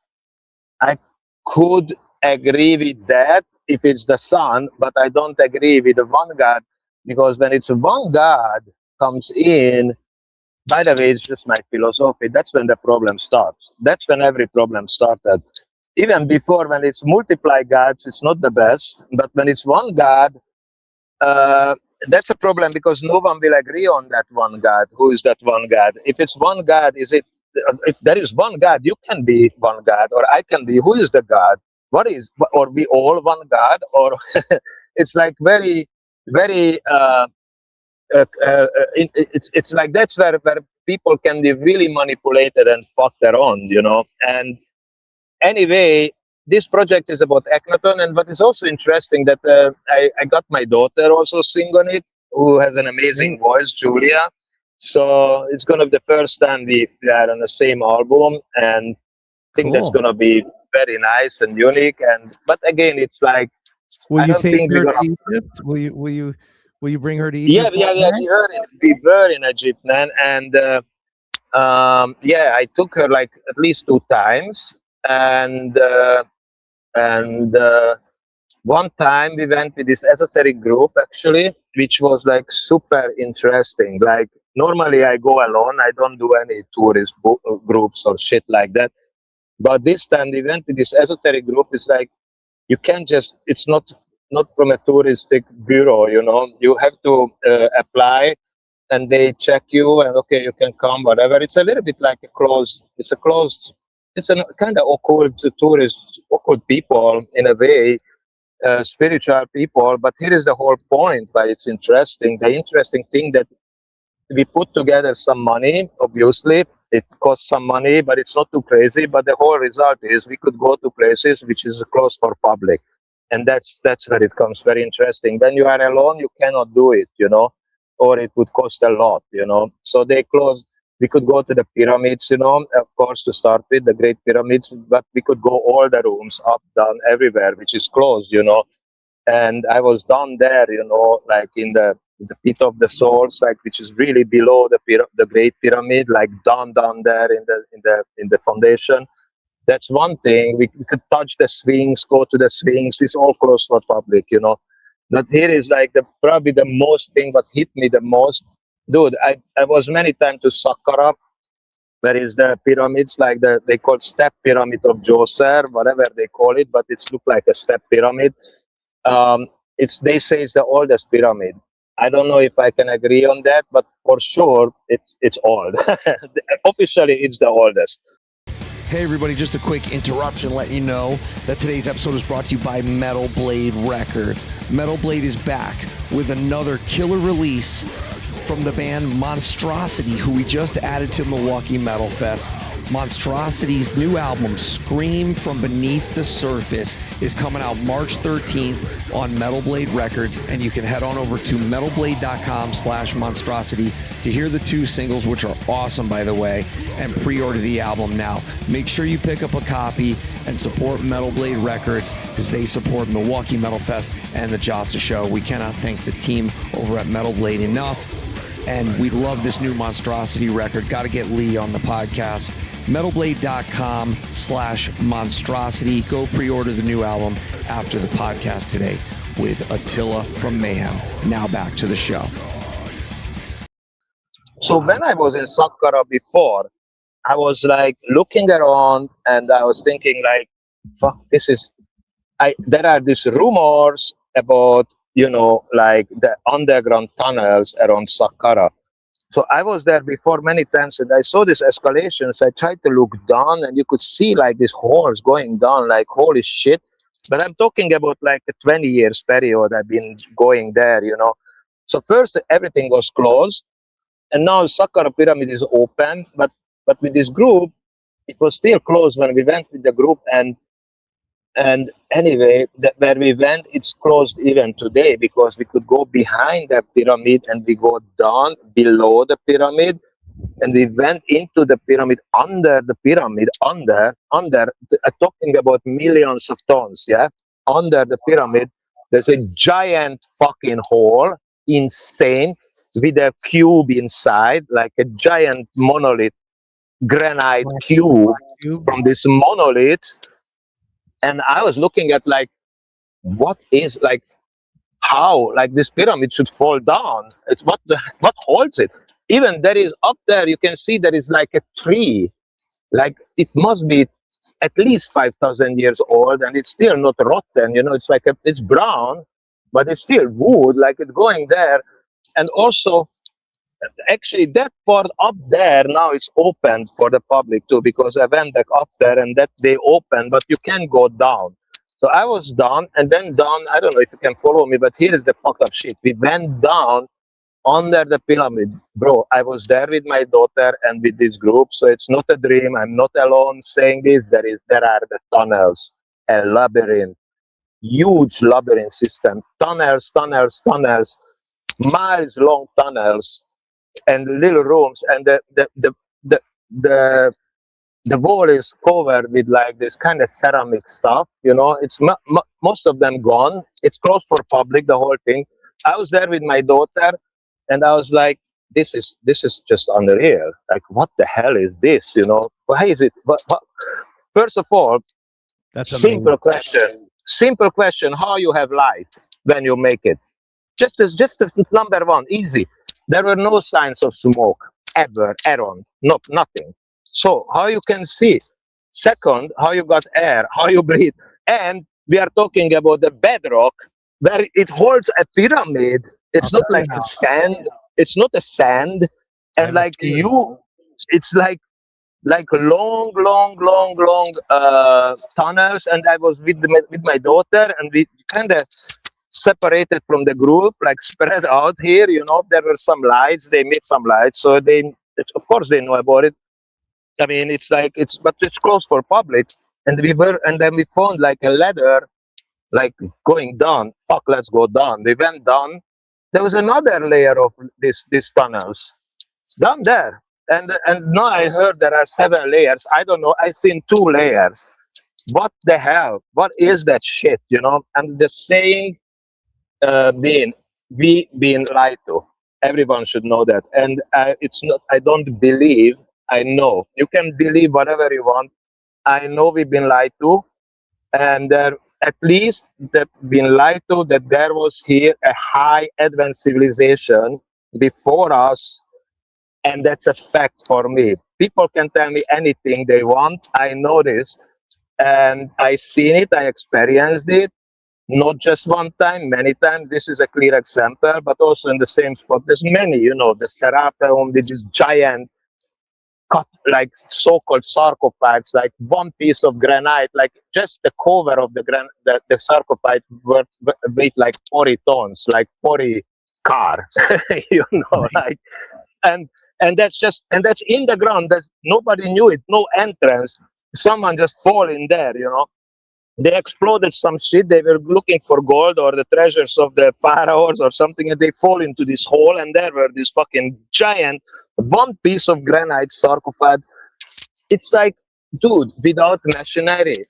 I could agree with that if it's the sun, but I don't agree with the one god, because when it's one god comes in, by the way, it's just my philosophy, that's when the problem starts. That's when every problem started. Even before, when it's multiply gods, it's not the best. But when it's one god, uh, that's a problem, because no one will agree on that one god. Who is that one god? If it's one god, if there is one god, you can be one god, or I can be. Who is the god? Or we all one god? Or it's like very. It's like that's where people can be really manipulated and fucked around. And anyway, this project is about Akhenaton, and what is also interesting that I got my daughter also sing on it, who has an amazing voice, Julia. So it's gonna be the first time we are on the same album, and I think that's Cool. gonna be very nice and unique. But again, it's like Will I you don't take think her we're to gonna. Egypt? Will you bring her to Yeah, Egypt? yeah, yeah. We were in Egypt, man, and yeah, I took her like at least 2 times, and. And one time we went with this esoteric group actually, which was like super interesting. Like normally I go alone, I don't do any tourist groups or shit like that. But this time we went with this esoteric group. It's like you can't just. It's not not from a touristic bureau. You know, you have to apply, and they check you, and okay, you can come, whatever. It's a little bit like a closed. It's a kind of occult tourist, occult people in a way, spiritual people. But here is the whole point why it's interesting. The interesting thing that we put together some money. Obviously, it costs some money, but it's not too crazy. But the whole result is we could go to places which is closed for public, and that's where it comes very interesting. When you are alone, you cannot do it, you know, or it would cost a lot, you know. So they closed. We could go to the pyramids, you know, of course, to start with the Great Pyramids, but we could go all the rooms up, down, everywhere, which is closed, you know. And I was down there, you know, like in the pit of the souls, like which is really below the Great Pyramid, like down there in the foundation. That's one thing. We could touch the Sphinx, go to the Sphinx. It's all closed for public, you know. But here is like probably the most thing what hit me the most, dude. I was many times to Saqqara, where is the pyramids, like they call step pyramid of Djoser, whatever they call it, but it's look like a step pyramid. They say it's the oldest pyramid. I don't know if I can agree on that, but for sure it's old. Officially, it's the oldest. Hey everybody, just a quick interruption letting you know that today's episode is brought to you by Metal Blade Records. Metal Blade is back with another killer release from the band Monstrosity, who we just added to Milwaukee Metal Fest. Monstrosity's new album, Scream from Beneath the Surface, is coming out March 13th on Metal Blade Records, and you can head on over to metalblade.com/monstrosity to hear the 2 singles, which are awesome, by the way, and pre-order the album now. Make sure you pick up a copy and support Metal Blade Records, because they support Milwaukee Metal Fest and the Jasta Show. We cannot thank the team over at Metal Blade enough, and we love this new Monstrosity record. Got to get Lee on the podcast. metalblade.com/monstrosity. Go pre-order the new album after the podcast today with Attila from Mayhem. Now back to the show. So when I was in Saqqara before, I was like looking around and I was thinking like, fuck, there are these rumors about, you know, like the underground tunnels around Saqqara. So I was there before many times and I saw these escalations. I tried to look down and you could see like these holes going down, like holy shit. But I'm talking about like a 20 years period I've been going there, you know. So first everything was closed, and now Saqqara Pyramid is open, but with this group, it was still closed when we went with the group, and anyway, where we went, it's closed even today, because we could go behind the pyramid and we go down below the pyramid, and we went into the pyramid, under the pyramid, talking about millions of tons, yeah? Under the pyramid, there's a giant fucking hole, insane, with a cube inside, like a giant monolith, granite cube from this monolith. And I was looking at like, what is like, how like this pyramid should fall down? It's what holds it? Even there is up there, you can see there is like a tree, like it must be at least 5,000 years old, and it's still not rotten. You know, it's like it's brown, but it's still wood, like it's going there. And also, actually, that part up there now it's open for the public too, because I went back up there and that they open, but you can go down. So I was down, and then down, I don't know if you can follow me, but here is the fucked up shit. We went down under the pyramid. Bro, I was there with my daughter and with this group, so it's not a dream. I'm not alone saying this. There are the tunnels, a labyrinth, huge labyrinth system, tunnels, miles long tunnels, and little rooms, and the wall is covered with like this kind of ceramic stuff, you know. It's most of them gone. It's closed for public, the whole thing. I was there with my daughter, and I was like, this is just unreal. Like, what the hell is this? You know, why is it? What? First of all, That's simple question. How you have light when you make it? Just as number one, easy. There were no signs of smoke ever, around, nothing. So how you can see? Second, how you got air, how you breathe, and we are talking about the bedrock where it holds a pyramid. It's I'll not tell you like now. a sand. It's not a sand, I and have a like feeling. it's like long tunnels. And I was with my daughter, and we kind of separated from the group, like spread out here. There were some lights. They made some lights, so of course they know about it. I mean, but it's closed for public. And then we found like a ladder, like going down. Fuck, let's go down. We went down. There was another layer of these tunnels down there. And now I heard there are 7 layers. I don't know. I seen 2 layers. What the hell? What is that shit? And the saying being we being lied to. Everyone should know that. And it's not. I don't believe. I know. You can believe whatever you want. I know we've been lied to, and at least that been lied to that there was here a high advanced civilization before us, and that's a fact for me. People can tell me anything they want. I know this, and I seen it. I experienced it. Not just one time, many times. This is a clear example, but also in the same spot. There's many, the Seraphim with this giant cut, like so-called sarcophags, like one piece of granite, like just the cover of the sarcophage weighed like 40 tons, like 40 car, like, and that's in the ground. There's nobody knew it, no entrance. Someone just fall in there. They exploded some shit. They were looking for gold or the treasures of the pharaohs or something, and they fall into this hole, and there were this fucking giant one piece of granite sarcophage. It's like, dude, without machinery.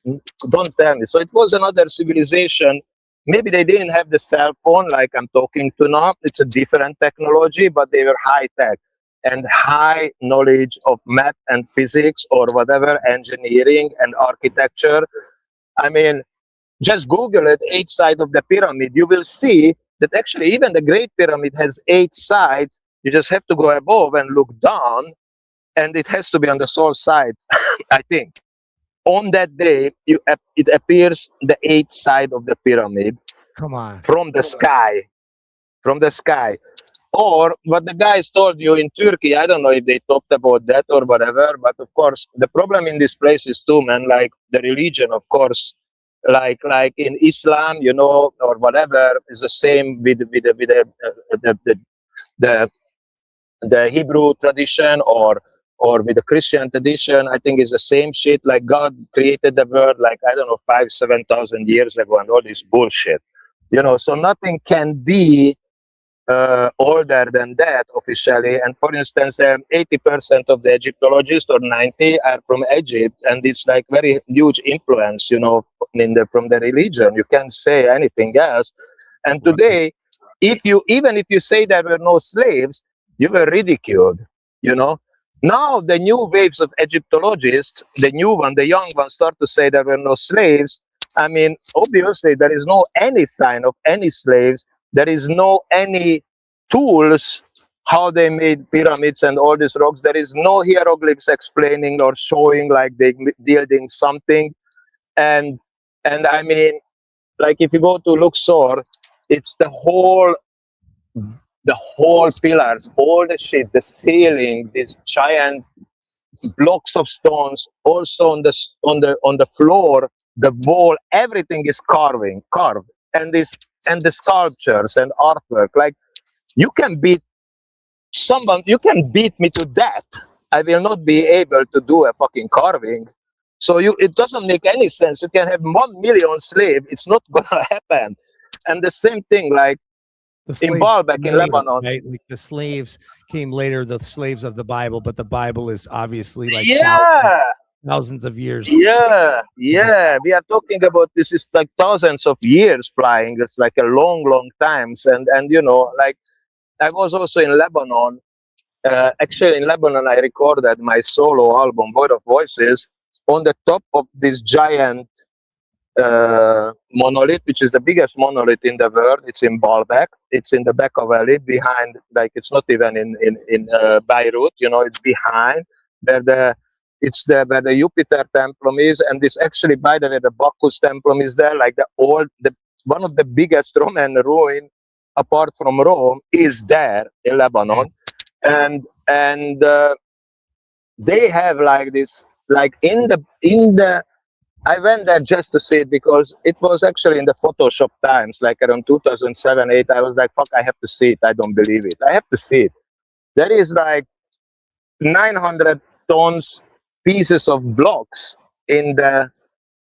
Don't tell me. So it was another civilization. Maybe they didn't have the cell phone like I'm talking to now. It's a different technology, but they were high tech and high knowledge of math and physics or whatever, engineering and architecture. I mean, just Google it, 8 sides of the pyramid. You will see that actually even the Great Pyramid has 8 sides. You just have to go above and look down, and it has to be on the soul side, I think. On that day, it appears the 8 side of the pyramid Come on. from the sky. From the sky. Or what the guys told you in Turkey, I don't know if they talked about that or whatever, but of course, the problem in this place is too, man, like the religion, of course, like in Islam, or whatever, is the same with the Hebrew tradition or with the Christian tradition. I think it's the same shit. Like God created the world, like, I don't know, 5,000-7,000 years ago, and all this bullshit. So nothing can be older than that officially. And for instance, 80% of the Egyptologists or 90 are from Egypt, and it's like very huge influence, from the religion. You can't say anything else. And today, even if you say there were no slaves, you were ridiculed. Now the new waves of Egyptologists, the young ones, start to say there were no slaves. I mean, obviously there is no any sign of any slaves. There is no any tools how they made pyramids and all these rocks. There is no hieroglyphs explaining or showing like they building something. And I mean, like if you go to Luxor, it's the whole pillars, all the shit, the ceiling, these giant blocks of stones, also on the floor, the wall, everything is carved, and the sculptures and artwork. Like you can beat me to that. I will not be able to do a fucking carving. So it doesn't make any sense. You can have 1 million slaves. It's not gonna happen. And the same thing, like in Baalbek in Lebanon. Right? Like the slaves came later, the slaves of the Bible, but the Bible is obviously like thousands of years. Yeah. We are talking about this is like thousands of years flying. It's like a long times. And like I was also in Lebanon. Actually, in Lebanon, I recorded my solo album, Void of Voices, on the top of this giant monolith, which is the biggest monolith in the world. It's in Baalbek. It's in the back of valley behind, like it's not even in Beirut. It's behind where the Jupiter temple is, and this actually, by the way, the Bacchus temple is there. Like the one of the biggest Roman ruin apart from Rome is there in Lebanon, and they have like this, like in the I went there just to see it because it was actually in the Photoshop times, like around 2007, 8. I was like, fuck, I have to see it. I don't believe it. I have to see it. There is like 900 tons pieces of blocks in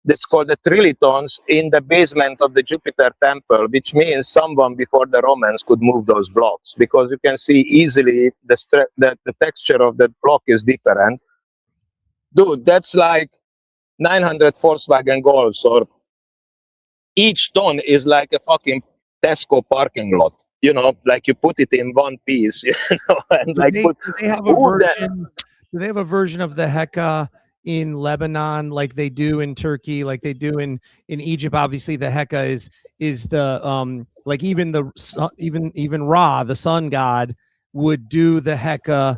that's called the trilitons in the basement of the Jupiter temple, which means someone before the Romans could move those blocks, because you can see easily the texture of the block is different. Dude, that's like 900 Volkswagen Golfs, or each ton is like a fucking Tesco parking lot. You know, like you put it in one piece, you know, and like do they have a Ooh, version? Do they have a version of the Heka in Lebanon, like they do in Turkey, like they do in Egypt? Obviously, the Heka is the like even Ra, the sun god, would do the Heka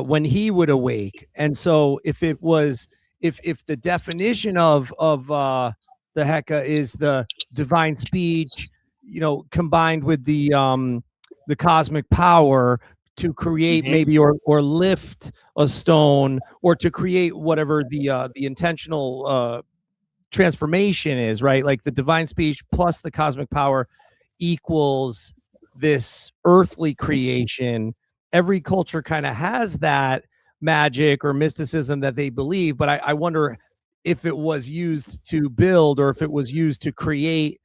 when he would awake. And so if it was if the definition of the Heka is the divine speech, you know, combined with the cosmic power to create maybe or lift a stone, or to create whatever the intentional transformation is, right? Like the divine speech plus the cosmic power equals this earthly creation. Every culture kind of has that magic or mysticism that they believe, but I wonder if it was used to build, or if it was used to create,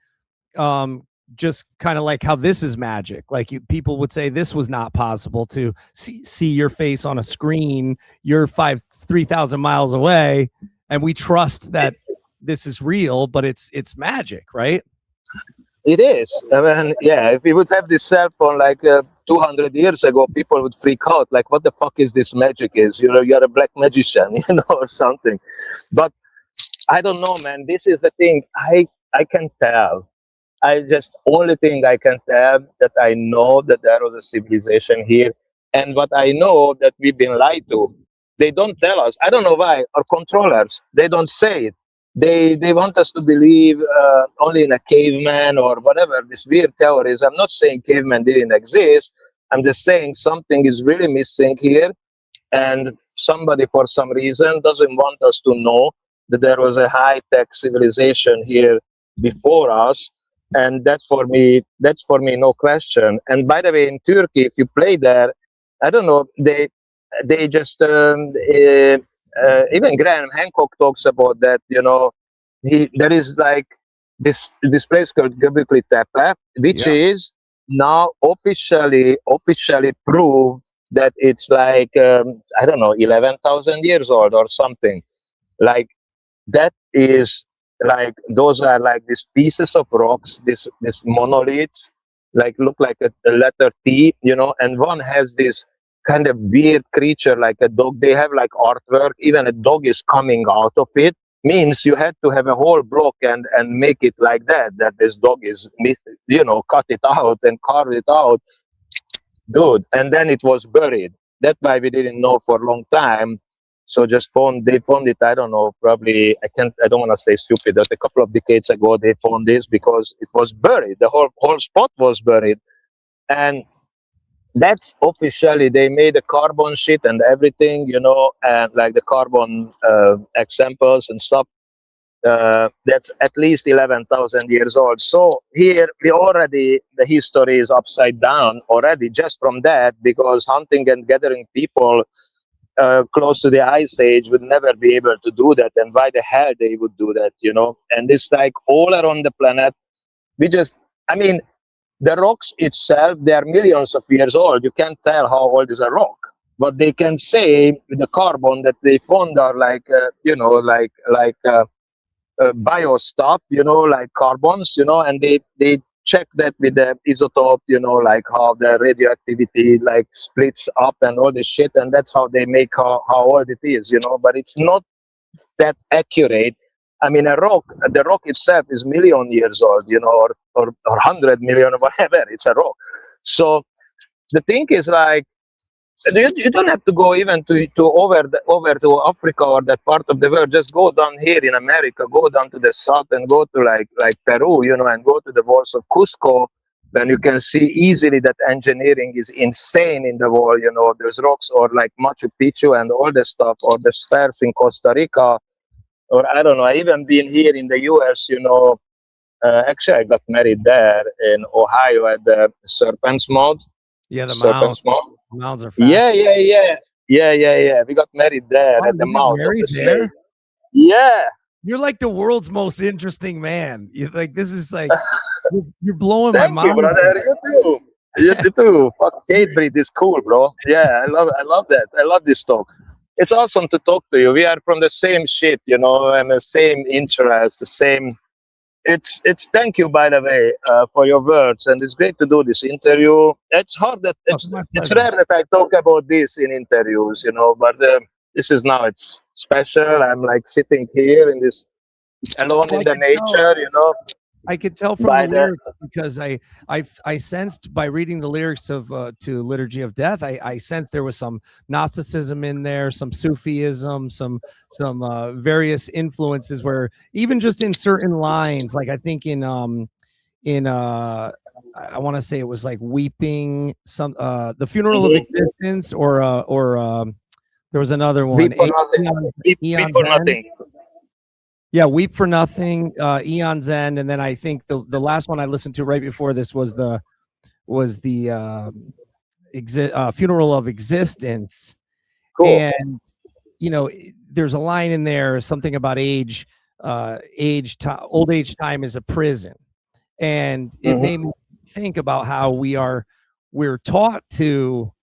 just kind of like how this is magic. Like people would say this was not possible to see your face on a screen. You're 3,000 miles away, and we trust that this is real, but it's magic, right? It is. I mean, yeah, if we would have this cell phone like 200 years ago, people would freak out. Like, what the fuck is this magic is? You know, you're a black magician, you know, or something. But I don't know, man. This is the thing. I can tell. Only thing I can tell, that I know that there was a civilization here. And what I know, that we've been lied to. They don't tell us. I don't know why. Our controllers, they don't say it. They want us to believe only in a caveman or whatever, this weird theories. I'm not saying caveman didn't exist. I'm just saying something is really missing here. And somebody, for some reason, doesn't want us to know that there was a high-tech civilization here before us. And that's for me, no question. And by the way, in Turkey, if you play there, I don't know, they just even Graham Hancock talks about that. You know, there is like this place called Göbekli Tepe, which is now officially proved that it's like I don't know, 11,000 years old or something. Like that is like, those are like these pieces of rocks, this monoliths, like look like a letter T, you know, and one has this kind of weird creature like a dog. They have like artwork, even a dog is coming out of it. Means you had to have a whole block and make it like that this dog is, you know, cut it out and carve it out, dude. And then it was buried. That's why we didn't know for a long time. So they found it, I don't know, probably, I don't want to say stupid, but a couple of decades ago they found this, because it was buried. The whole spot was buried. And that's officially, they made the carbon sheet and everything, you know, and like the carbon examples and stuff. That's at least 11,000 years old. So here the history is upside down already just from that, because hunting and gathering people close to the ice age would never be able to do that. And why the hell they would do that, you know? And it's like all around the planet, I mean, the rocks itself, they are millions of years old. You can't tell how old is a rock, but they can say with the carbon that they found are like, you know, like bio stuff, you know, like carbons, you know, and they check that with the isotope, you know, like how the radioactivity like splits up and all this shit, and that's how they make how old it is, you know. But it's not that accurate. I mean, the rock itself is million years old, you know, or 100 million or whatever. It's a rock. So the thing is like, You don't have to go even to over to Africa or that part of the world. Just go down here in America, go down to the south and go to like Peru, and go to the walls of Cusco. Then you can see easily that engineering is insane in the wall. There's rocks, or like Machu Picchu and all the stuff, or the spheres in Costa Rica, or I don't know. I even been here in the U.S. Actually, I got married there in Ohio at the Serpent's Mount. Yeah, the Serpent's mounds. Mount. Mounds are Yeah. fascinating. We got married there Oh, at the you got mouth of married the there? snake. Yeah. You're like the world's most interesting man. This is like you're blowing my Thank you, mind. brother. You too. You too. Fuck, Hatebreed is cool, bro. Yeah, I love that. I love this talk. It's awesome to talk to you. We are from the same shit, and the same interest, the same. It's thank you, by the way, for your words, and it's great to do this interview. It's hard that it's rare that I talk about this in interviews, but this is now it's special. I'm like sitting here in this alone in the nature, I could tell from the lyrics because I sensed by reading the lyrics of to Liturgy of Death, I sensed there was some Gnosticism in there, some Sufism, some various influences where even just in certain lines, like I think in I want to say it was like weeping the funeral of existence or there was another one. Weep for nothing. Weep for nothing. Yeah, Weep for Nothing, Eon's End, and then I think the last one I listened to right before this was the Funeral of Existence. Cool. And there's a line in there, something about old age time is a prison, and it made me think about how we're taught to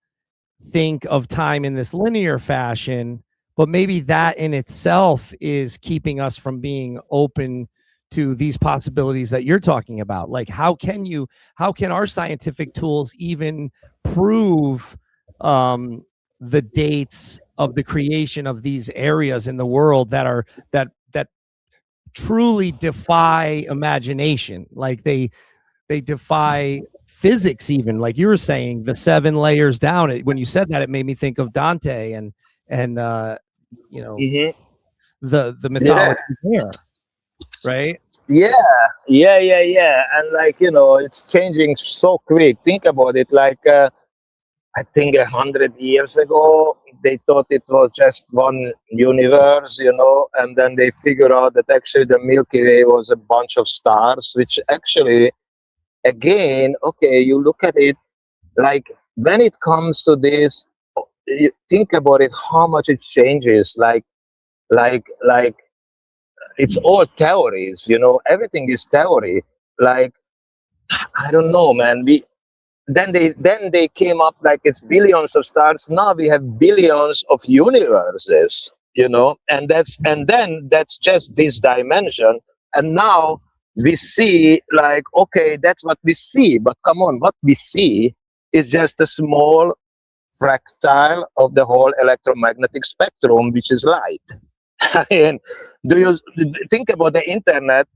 think of time in this linear fashion. But maybe that in itself is keeping us from being open to these possibilities that you're talking about. Like, how can our scientific tools even prove the dates of the creation of these areas in the world that truly defy imagination? Like they defy physics, even like you were saying, the 7 layers down. When you said that, it made me think of Dante and the mythology there, right? Yeah, and like it's changing so quick. Think about it. Like I think 100 years ago, they thought it was just one universe, and then they figured out that actually the Milky Way was a bunch of stars, which actually, again, okay, you look at it, like when it comes to this, you think about it, how much it changes. Like it's all theories, everything is theory. Like I don't know, man. Then they came up like it's billions of stars. Now we have billions of universes, and then that's just this dimension. And now we see like, okay, that's what we see. But come on, what we see is just a small fractal of the whole electromagnetic spectrum, which is light. And do you think about the internet?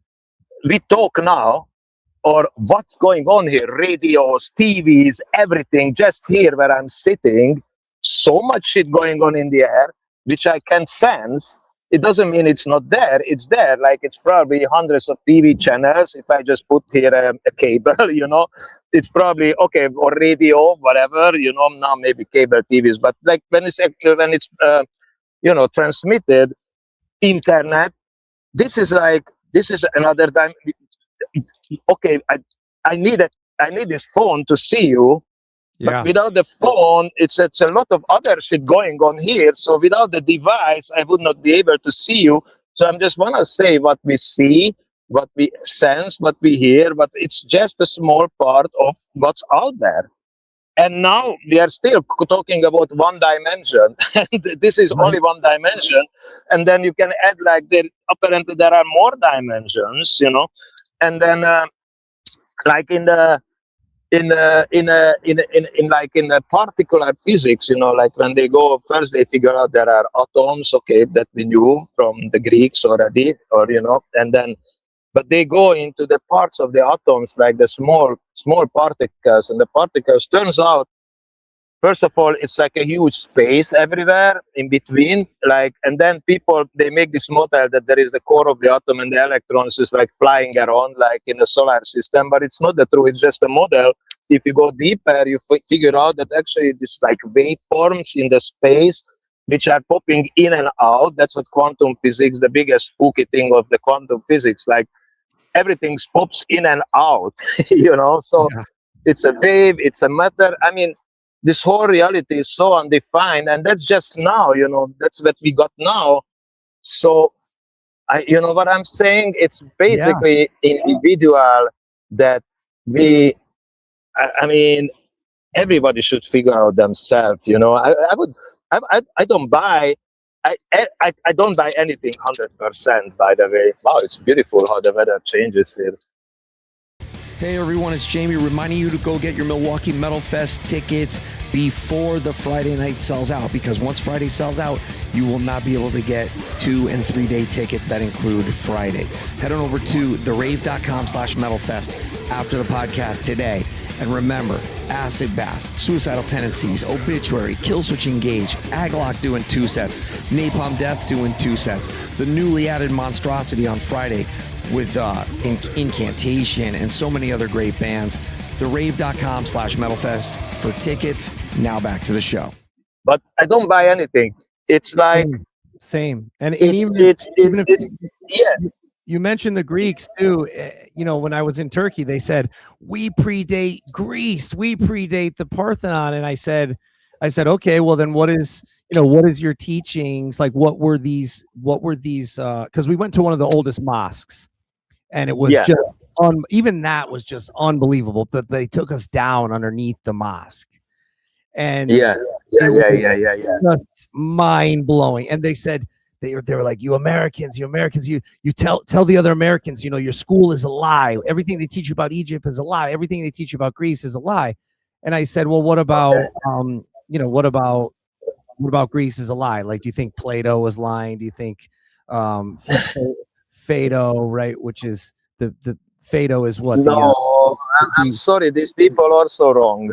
We talk now, or what's going on here? Radios, TVs, everything, just here where I'm sitting. So much shit going on in the air, which I can sense. It doesn't mean it's not there. It's there. Like it's probably hundreds of TV channels. If I just put here a cable, it's probably okay, or radio, whatever. Now maybe cable TVs, but like when it's transmitted, internet. This is another time. Okay, I need this phone to see you. Yeah. But without the phone, it's a lot of other shit going on here. So without the device, I would not be able to see you. So I'm just want to say what we see, what we sense, what we hear, but it's just a small part of what's out there. And now we are still talking about one dimension. This is only one dimension. And then you can add like apparently there are more dimensions, and then like in particular physics, like when they go first, they figure out there are atoms, okay, that we knew from the Greeks already, or and then, but they go into the parts of the atoms, like the small particles, and the particles turns out first of all, it's like a huge space everywhere in between, like, and then people, they make this model that there is the core of the atom and the electrons is like flying around like in the solar system, but it's not the truth. It's just a model. If you go deeper, you figure out that actually this like waveforms in the space which are popping in and out. That's what quantum physics, the biggest spooky thing of the quantum physics, like everything pops in and out, you know. So it's a wave, it's a matter. I mean, this whole reality is so undefined, and that's just now, you know, that's what we got now. So, you know what I'm saying? It's basically individual that we, I mean, everybody should figure out themselves, you know. I don't buy, I don't buy anything 100%, by the way. Wow, it's beautiful how the weather changes here. Hey everyone, it's Jamey reminding you to go get your Milwaukee Metal Fest tickets before the Friday night sells out, because once Friday sells out, you will not be able to get 2 and 3 day tickets that include Friday. Head on over to therave.com/metalfest after the podcast today. And remember, Acid Bath, Suicidal Tendencies, Obituary, Killswitch Engage, Aglock doing 2 sets, Napalm Death doing 2 sets, the newly added Monstrosity on Friday with Incantation and so many other great bands. therave.com/metalfest for tickets. Now back to the show. But I don't buy anything. It's like same. And it's you mentioned the Greeks too. You know, when I was in Turkey, they said, we predate Greece, we predate the Parthenon. And I said, okay, well then what is your teachings? Like, what were these, because we went to one of the oldest mosques, and it was just, even that was just unbelievable that they took us down underneath the mosque. And just mind blowing. And they said, they were like, you Americans, you tell the other Americans, you know, your school is a lie. Everything they teach you about Egypt is a lie. Everything they teach you about Greece is a lie. And I said, well, what about, what about Greece is a lie? Like, do you think Plato was lying? Do you think Phaedo, right? Which is the Phaedo is what? No, I'm sorry. These people are also wrong.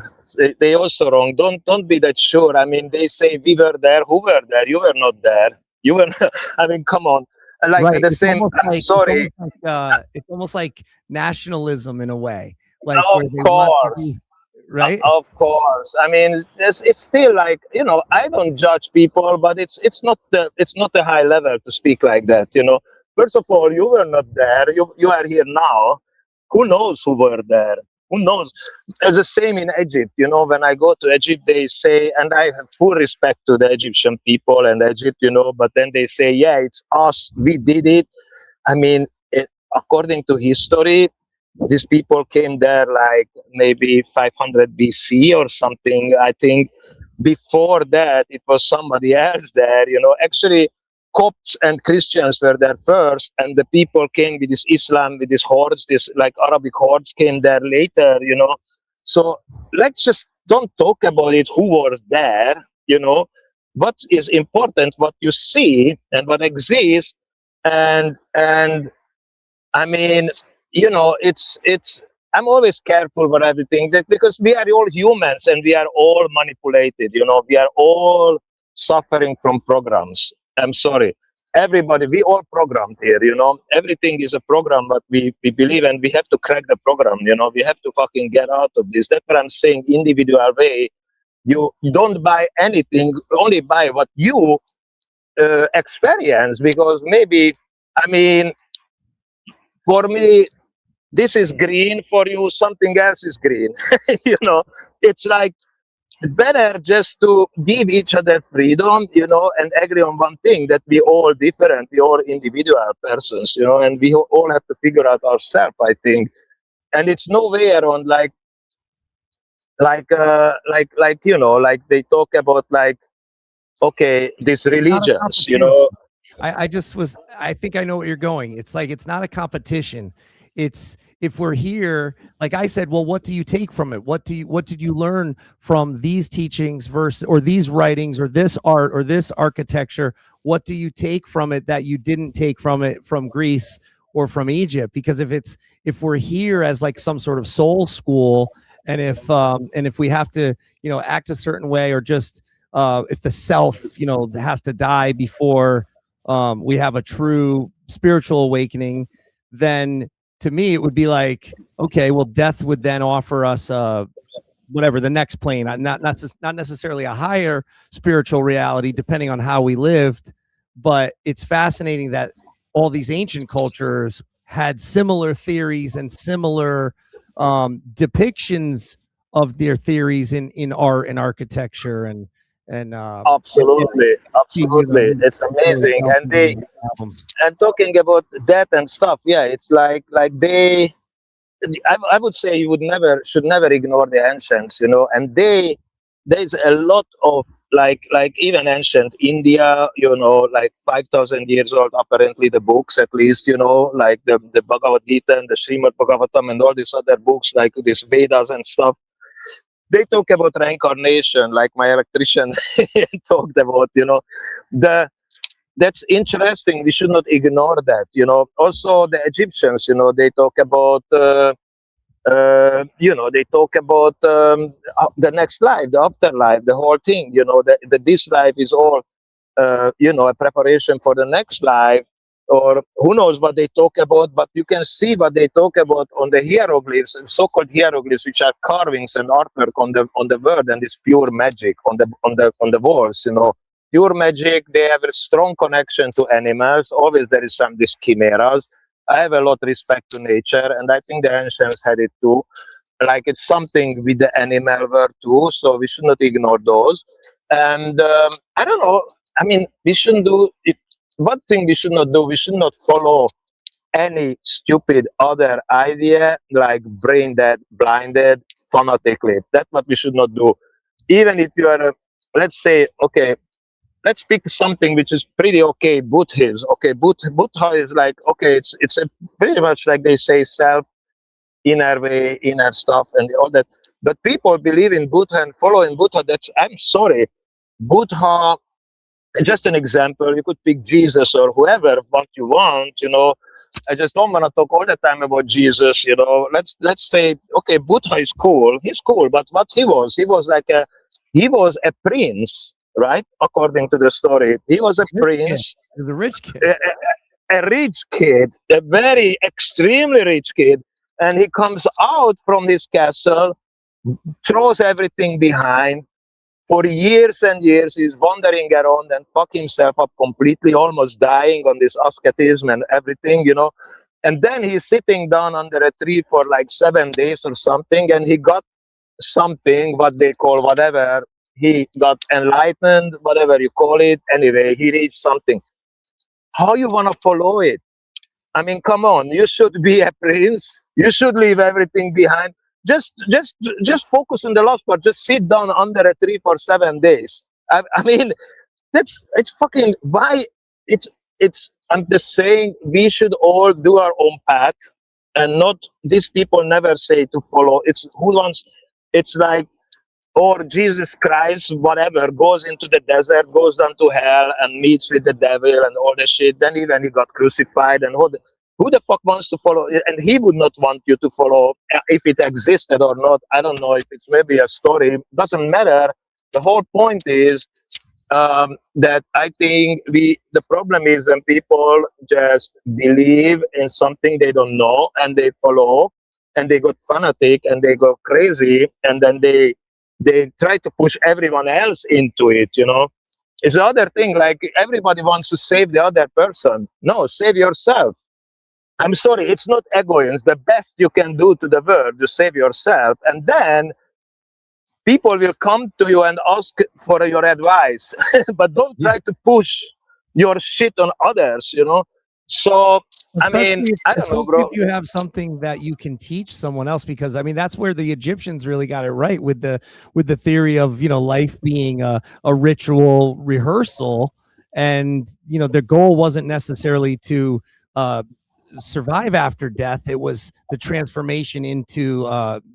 They also wrong. Don't be that sure. I mean, they say we were there. Who were there? You were not there. You were. I mean, come on. Like right. the same. I'm sorry. It's almost like nationalism in a way. Like, of course. Right. Of course. I mean, it's still like, you know, I don't judge people, but it's not a high level to speak like that. You know. First of all, you were not there. You are here now. Who knows who were there? Who knows? It's the same in Egypt. You know, when I go to Egypt, they say, and I have full respect to the Egyptian people and Egypt, you know, but then they say, yeah, it's us. We did it. I mean, according to history, these people came there like maybe 500 BC or something. I think before that, it was somebody else there, you know. Actually, Copts and Christians were there first, and the people came with this Islam, with these hordes, this like Arabic hordes came there later, you know. So let's just don't talk about it, who was there, you know. What is important, what you see and what exists, and I mean, you know, it's I'm always careful with everything, that because we are all humans and we are all manipulated, you know, we are all suffering from programs. I'm sorry, everybody, we all programmed here, you know. Everything is a program, but we believe, and we have to crack the program, you know. We have to fucking get out of this. That's what I'm saying, individual way. You don't buy anything, only buy what you experience, because maybe, I mean, for me, this is green, for you, something else is green. You know, it's like, better just to give each other freedom, you know, and agree on one thing, that we all different, we all individual persons, you know, and we all have to figure out ourselves, I think. And it's no way around like you know, like they talk about like, okay, these religions, you know. I think I know what you're going. It's like, it's not a competition. It's, if we're here, like I said, well, what do you take from it? What did you learn from these teachings or these writings or this art or this architecture? What do you take from it that you didn't take from it from Greece or from Egypt? Because if we're here as like some sort of soul school, and if we have to, act a certain way, or just if the self, has to die before we have a true spiritual awakening, then to me it would be like, okay, well, death would then offer us whatever the next plane, not necessarily a higher spiritual reality, depending on how we lived. But it's fascinating that all these ancient cultures had similar theories and similar depictions of their theories in art and architecture and Absolutely, absolutely, it's amazing. And talking about that and stuff, yeah, it's like they. I would say you should never ignore the ancients, and there's a lot of like even ancient India, like 5,000 years old, apparently the books at least, like the Bhagavad Gita and the Srimad Bhagavatam and all these other books, like these Vedas and stuff. They talk about reincarnation, like my electrician talked about, that's interesting. We should not ignore that, Also, the Egyptians, they talk about, they talk about the next life, the afterlife, the whole thing, that this life is all, a preparation for the next life, or who knows what they talk about, but you can see what they talk about on the hieroglyphs, so-called hieroglyphs, which are carvings and artwork on the world, and it's pure magic on the walls, Pure magic. They have a strong connection to animals. Always there is these chimeras. I have a lot of respect to nature, and I think the ancients had it too. Like it's something with the animal world too, so we should not ignore those. And I don't know. I mean, we shouldn't do it. One thing we should not do, we should not follow any stupid other idea, like brain dead, blinded, fanatically. That's what we should not do. Even if you are, let's say, okay, let's pick something which is pretty okay, Buddhism. Okay, Buddha is like, okay, it's pretty much like they say self, inner way, inner stuff, and all that. But people believe in Buddha and follow in Buddha. I'm sorry, Buddha. Just an example. You could pick Jesus or whoever what you want. I just don't want to talk all the time about Jesus. Let's say, okay, Buddha is cool. He's cool, but what he was a prince. Right, according to the story, he was a prince. He was a rich kid, a rich kid, a very extremely rich kid, and he comes out from his castle, throws everything behind. For years and years, he's wandering around and fuck himself up completely, almost dying on this asceticism and everything, And then he's sitting down under a tree for like 7 days or something, and he got something, what they call whatever. He got enlightened, whatever you call it. Anyway, he reached something. How you want to follow it? I mean, come on. You should be a prince. You should leave everything behind. Just focus on the last part. Just sit down under a tree for 7 days. I mean, it's fucking why it's. I'm just saying we should all do our own path, and not these people never say to follow. It's who wants. It's like. Or Jesus Christ, whatever, goes into the desert, goes down to hell and meets with the devil and all the shit. Then even he got crucified. And who the fuck wants to follow? And he would not want you to follow if it existed or not. I don't know if it's maybe a story. It doesn't matter. The whole point is that I think the problem is when people just believe in something they don't know and they follow and they got fanatic and they go crazy and then they try to push everyone else into it, It's the other thing, like everybody wants to save the other person. No, save yourself. I'm sorry, it's not egoism. The best you can do to the world to save yourself. And then people will come to you and ask for your advice. But don't try to push your shit on others, So, especially I don't know, bro. If you have something that you can teach someone else, because that's where the Egyptians really got it right with the theory of life being a ritual rehearsal, and their goal wasn't necessarily to survive after death. It was the transformation into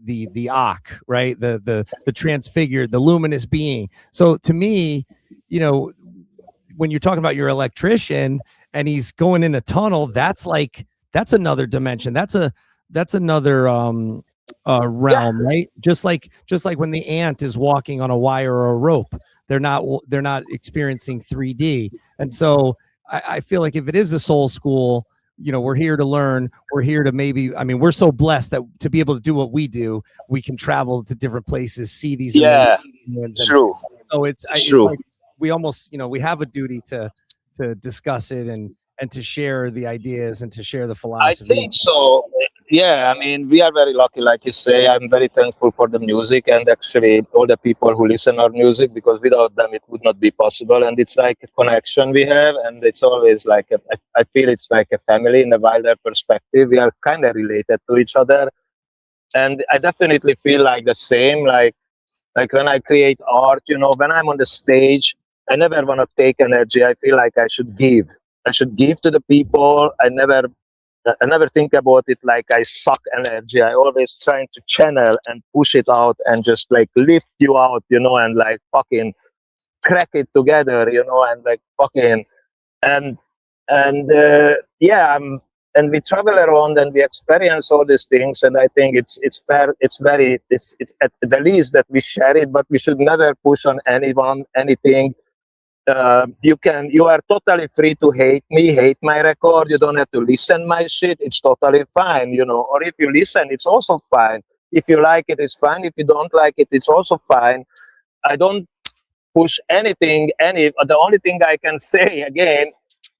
the Ak, right? The transfigured, the luminous being. So to me, when you're talking about your electrician and he's going in a tunnel, that's another dimension. That's another realm, right? Just like when the ant is walking on a wire or a rope, they're not experiencing 3D. And so I feel like if it is a soul school, you know, we're here to learn. We're here to we're so blessed that to be able to do what we do, we can travel to different places, see these Yeah, amazing true. so it's True. like we almost, you know, we have a duty to discuss it and to share the ideas and to share the I philosophy. think so. Yeah, I mean, we are very lucky, like you say. I'm very thankful for the music and actually all the people who listen our music, because without them it would not be possible. And it's like a connection we have, and it's always like I feel it's like a family in a wider perspective. We are kind of related to each other, and I definitely feel like the same. Like when I create art, you know, when I'm on the stage, I never want to take energy. I feel like I should give. I should give to the people. I never think about it like I suck energy. I always trying to channel and push it out and just like lift you out, you know, and like fucking crack it together, you know, and like fucking and yeah, and we travel around and we experience all these things, and I think it's fair. It's at the least that we share it, but we should never push on anyone anything. You are totally free to hate me, hate my record. You don't have to listen my shit. It's totally fine, you know. Or if you listen, it's also fine. If you like it, it's fine. If you don't like it, it's also fine. I don't push anything. The only thing I can say again,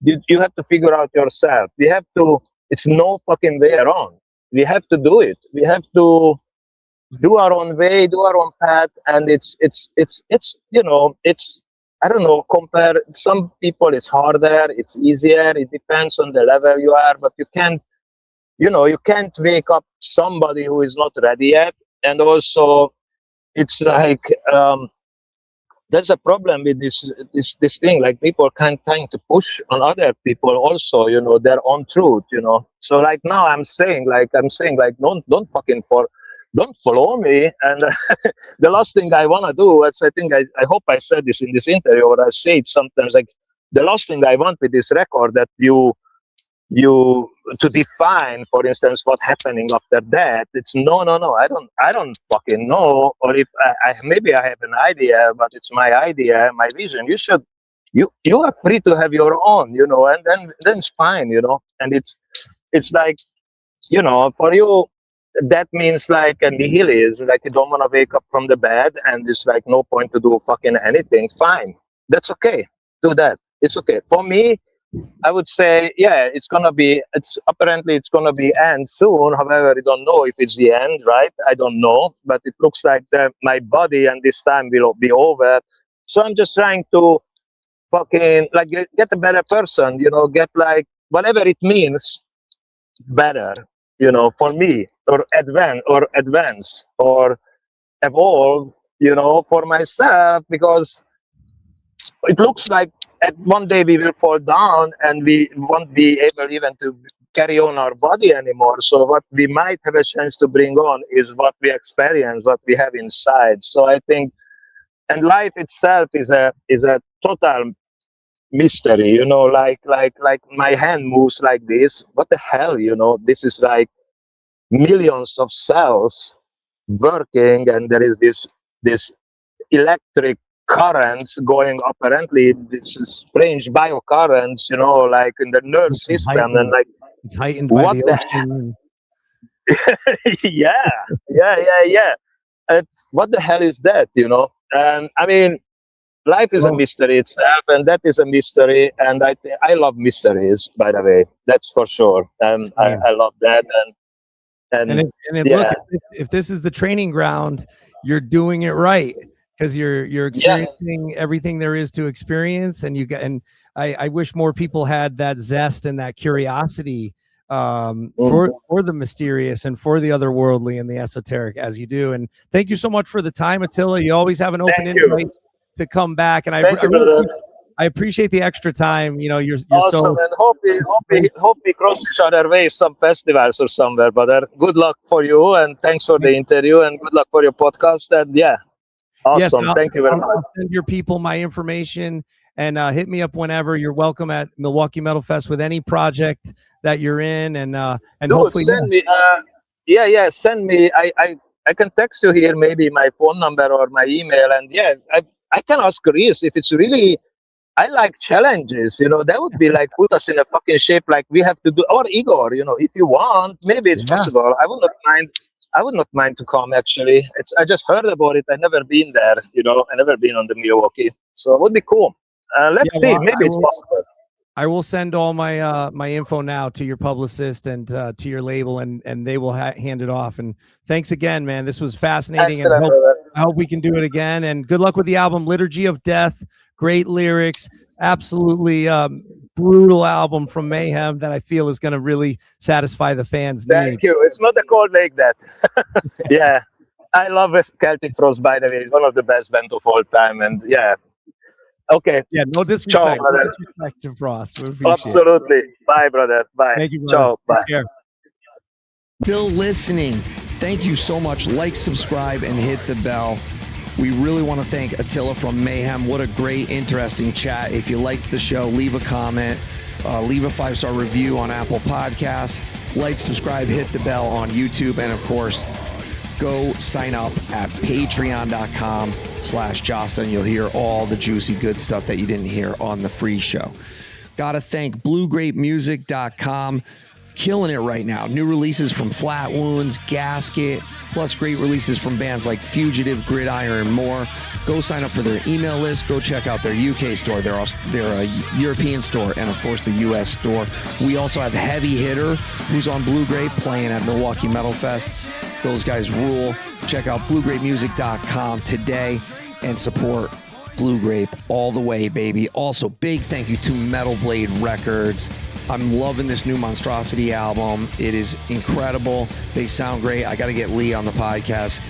you have to figure out yourself. We have to. It's no fucking way around. We have to do it. We have to do our own way, do our own path, and it's you know, it's, I don't know, compare some people it's harder, it's easier, it depends on the level you are, but you can't wake up somebody who is not ready yet. And also it's like there's a problem with this thing, like people can't trying to push on other people also, you know, their own truth, you know. So like now I'm saying like don't fucking don't follow me. And the last thing I want to do is, I think I hope I said this in this interview, or I say it sometimes, like the last thing I want with this record that you to define, for instance, what's happening after that. It's no, I don't fucking know. Or if I maybe I have an idea, but it's my idea, my vision. You are free to have your own, you know, and then it's fine, you know. And it's like, you know, for you that means like a nihilism, like you don't want to wake up from the bed and it's like no point to do fucking anything. Fine, that's okay. Do that. It's okay. For me, I would say, yeah, it's gonna be end soon. However, I don't know if it's the end, right? I don't know, but it looks like my body and this time will be over. So I'm just trying to fucking like get a better person, you know, get like whatever it means, better, you know, for me, or advance or evolve, you know, for myself, because it looks like at one day we will fall down and we won't be able even to carry on our body anymore. So what we might have a chance to bring on is what we experience, what we have inside. So I think, and life itself is a total mystery, you know, like my hand moves like this. What the hell, you know, this is like millions of cells working, and there is this electric currents going, apparently this is strange biocurrents, you know, like in the nerve system, and like it's heightened by what the ocean. yeah. It's, what the hell is that, you know? And I mean, life is a mystery itself, and that is a mystery, and I love mysteries, by the way, that's for sure. And I love that. And look, if this is the training ground, you're doing it right, because you're experiencing everything there is to experience, and I wish more people had that zest and that curiosity for the mysterious and for the otherworldly and the esoteric as you do. And thank you so much for the time, Attila. You always have an open invite to come back, and I appreciate the extra time. You know, you're awesome, and hope we cross each other ways some festivals or somewhere, brother. Good luck for you, and thanks for the interview, and good luck for your podcast. And yeah, awesome. Yes, thank you very much. I'll send your people my information, and hit me up whenever. You're welcome at Milwaukee Metal Fest with any project that you're in, and Dude, hopefully send me. yeah. Send me. I can text you here, maybe my phone number or my email, and yeah, I can ask Reese if it's really. I like challenges, that would be like put us in a fucking shape like we have to do, or Igor, if you want, maybe it's possible. I would not mind. I would not mind to come actually. I just heard about it. I never been there, I never been on the Milwaukee. So it would be cool. Let's see. Maybe it's possible. I will send all my my info now to your publicist and to your label, and they will hand it off. And thanks again, man. This was fascinating. Excellent, and I hope we can do it again. And good luck with the album, Liturgy of Death. Great lyrics, absolutely brutal album from Mayhem that I feel is going to really satisfy the fans' Thank needs. you. It's not a cold like that. Yeah, I love Celtic Frost. By the way, it's one of the best bands of all time. And yeah. Okay. Yeah, no disrespect. No disrespect to Frost. Absolutely. Bye, brother. Bye. Thank you, brother. Ciao. Bye. Still listening. Thank you so much. Like, subscribe, and hit the bell. We really want to thank Attila from Mayhem. What a great, interesting chat. If you liked the show, leave a comment, leave a 5-star review on Apple Podcasts, like, subscribe, hit the bell on YouTube, and of course, go sign up at patreon.com/Jasta, and you'll hear all the juicy good stuff that you didn't hear on the free show. Gotta thank bluegrapemusic.com. Killing it right now. New releases from Flat Wounds, Gasket, plus great releases from bands like Fugitive, Gridiron, and more. Go sign up for their email list. Go check out their UK store, their European store, and of course the US store. We also have Heavy Hitter, who's on Blue Grape, playing at Milwaukee Metal Fest. Those guys rule. Check out bluegrapemusic.com today and support Blue Grape all the way, baby. Also, big thank you to Metal Blade Records. I'm loving this new Monstrosity album. It is incredible. They sound great. I got to get Lee on the podcast.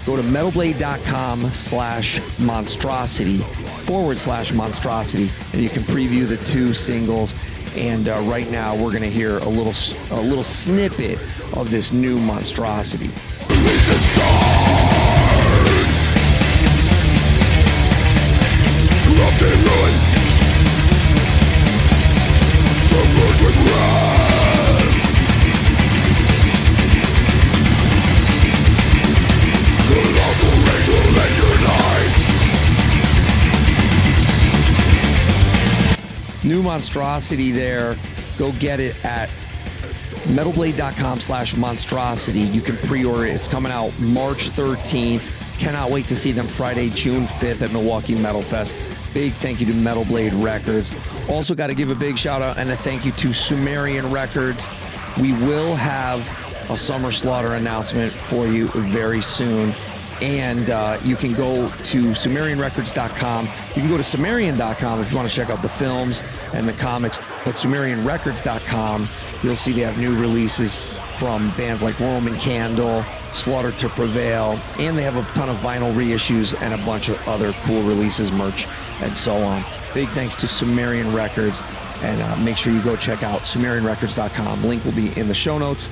Go to metalblade.com/monstrosity/monstrosity, and you can preview the 2 singles. And right now, we're going to hear a little snippet of this new Monstrosity. New Monstrosity there. Go get it at metalblade.com/monstrosity. You can pre-order it. It's coming out March 13th. Cannot wait to see them Friday, June 5th at Milwaukee Metal Fest. Big thank you to Metal Blade Records. Also got to give a big shout out and a thank you to Sumerian Records. We will have a Summer Slaughter announcement for you very soon. And you can go to SumerianRecords.com. You can go to Sumerian.com if you want to check out the films and the comics. But SumerianRecords.com, you'll see they have new releases from bands like Roman Candle, Slaughter to Prevail, and they have a ton of vinyl reissues and a bunch of other cool releases, merch, and so on. Big thanks to Sumerian Records, and make sure you go check out SumerianRecords.com. Link will be in the show notes.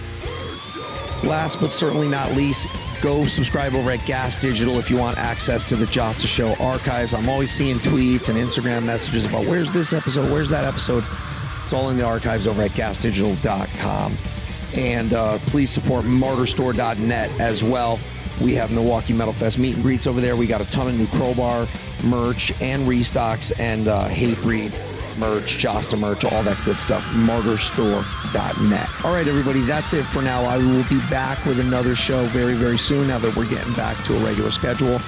Last but certainly not least, go subscribe over at Gas Digital if you want access to the Jasta Show archives. I'm always seeing tweets and Instagram messages about where's this episode, where's that episode. It's all in the archives over at gasdigital.com. And please support martyrstore.net as well. We have Milwaukee Metal Fest meet and greets over there. We got a ton of new Crowbar merch and restocks and Hatebreed merch, Jasta merch, all that good stuff. martyrstore.net. All right, everybody, that's it for now. I will be back with another show very, very soon now that we're getting back to a regular schedule.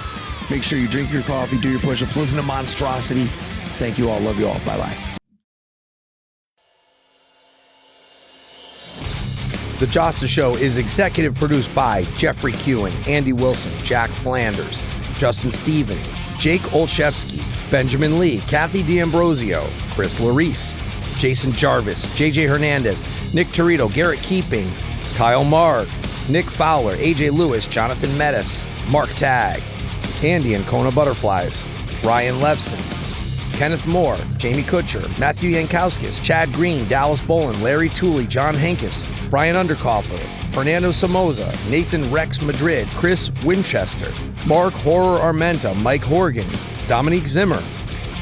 Make sure you drink your coffee, do your push-ups, listen to Monstrosity. Thank you all. Love you all. Bye-bye. The Jasta Show is executive produced by Jeffrey Kewen, Andy Wilson, Jack Flanders, Justin Stephen, Jake Olszewski, Benjamin Lee, Kathy D'Ambrosio, Chris Larice, Jason Jarvis, JJ Hernandez, Nick Torito, Garrett Keeping, Kyle Marg, Nick Fowler, AJ Lewis, Jonathan Mettis, Mark Tagg, Andy and Kona Butterflies, Ryan Levson, Kenneth Moore, Jamie Kutcher, Matthew Yankowskis, Chad Green, Dallas Bolin, Larry Tooley, John Hankis, Brian Underkoffer, Fernando Somoza, Nathan Rex Madrid, Chris Winchester, Mark Horror Armenta, Mike Horgan, Dominique Zimmer,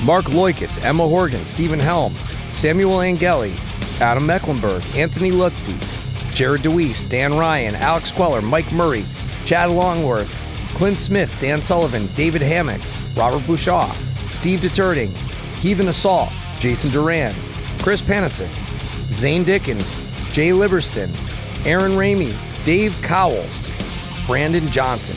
Mark Loikitz, Emma Horgan, Stephen Helm, Samuel Angeli, Adam Mecklenburg, Anthony Lutzi, Jared DeWeese, Dan Ryan, Alex Queller, Mike Murray, Chad Longworth, Clint Smith, Dan Sullivan, David Hammock, Robert Bouchard, Steve Deterting, Heathen Assault, Jason Duran, Chris Panasic, Zane Dickens, Jay Liberston, Aaron Ramey, Dave Cowles, Brandon Johnson,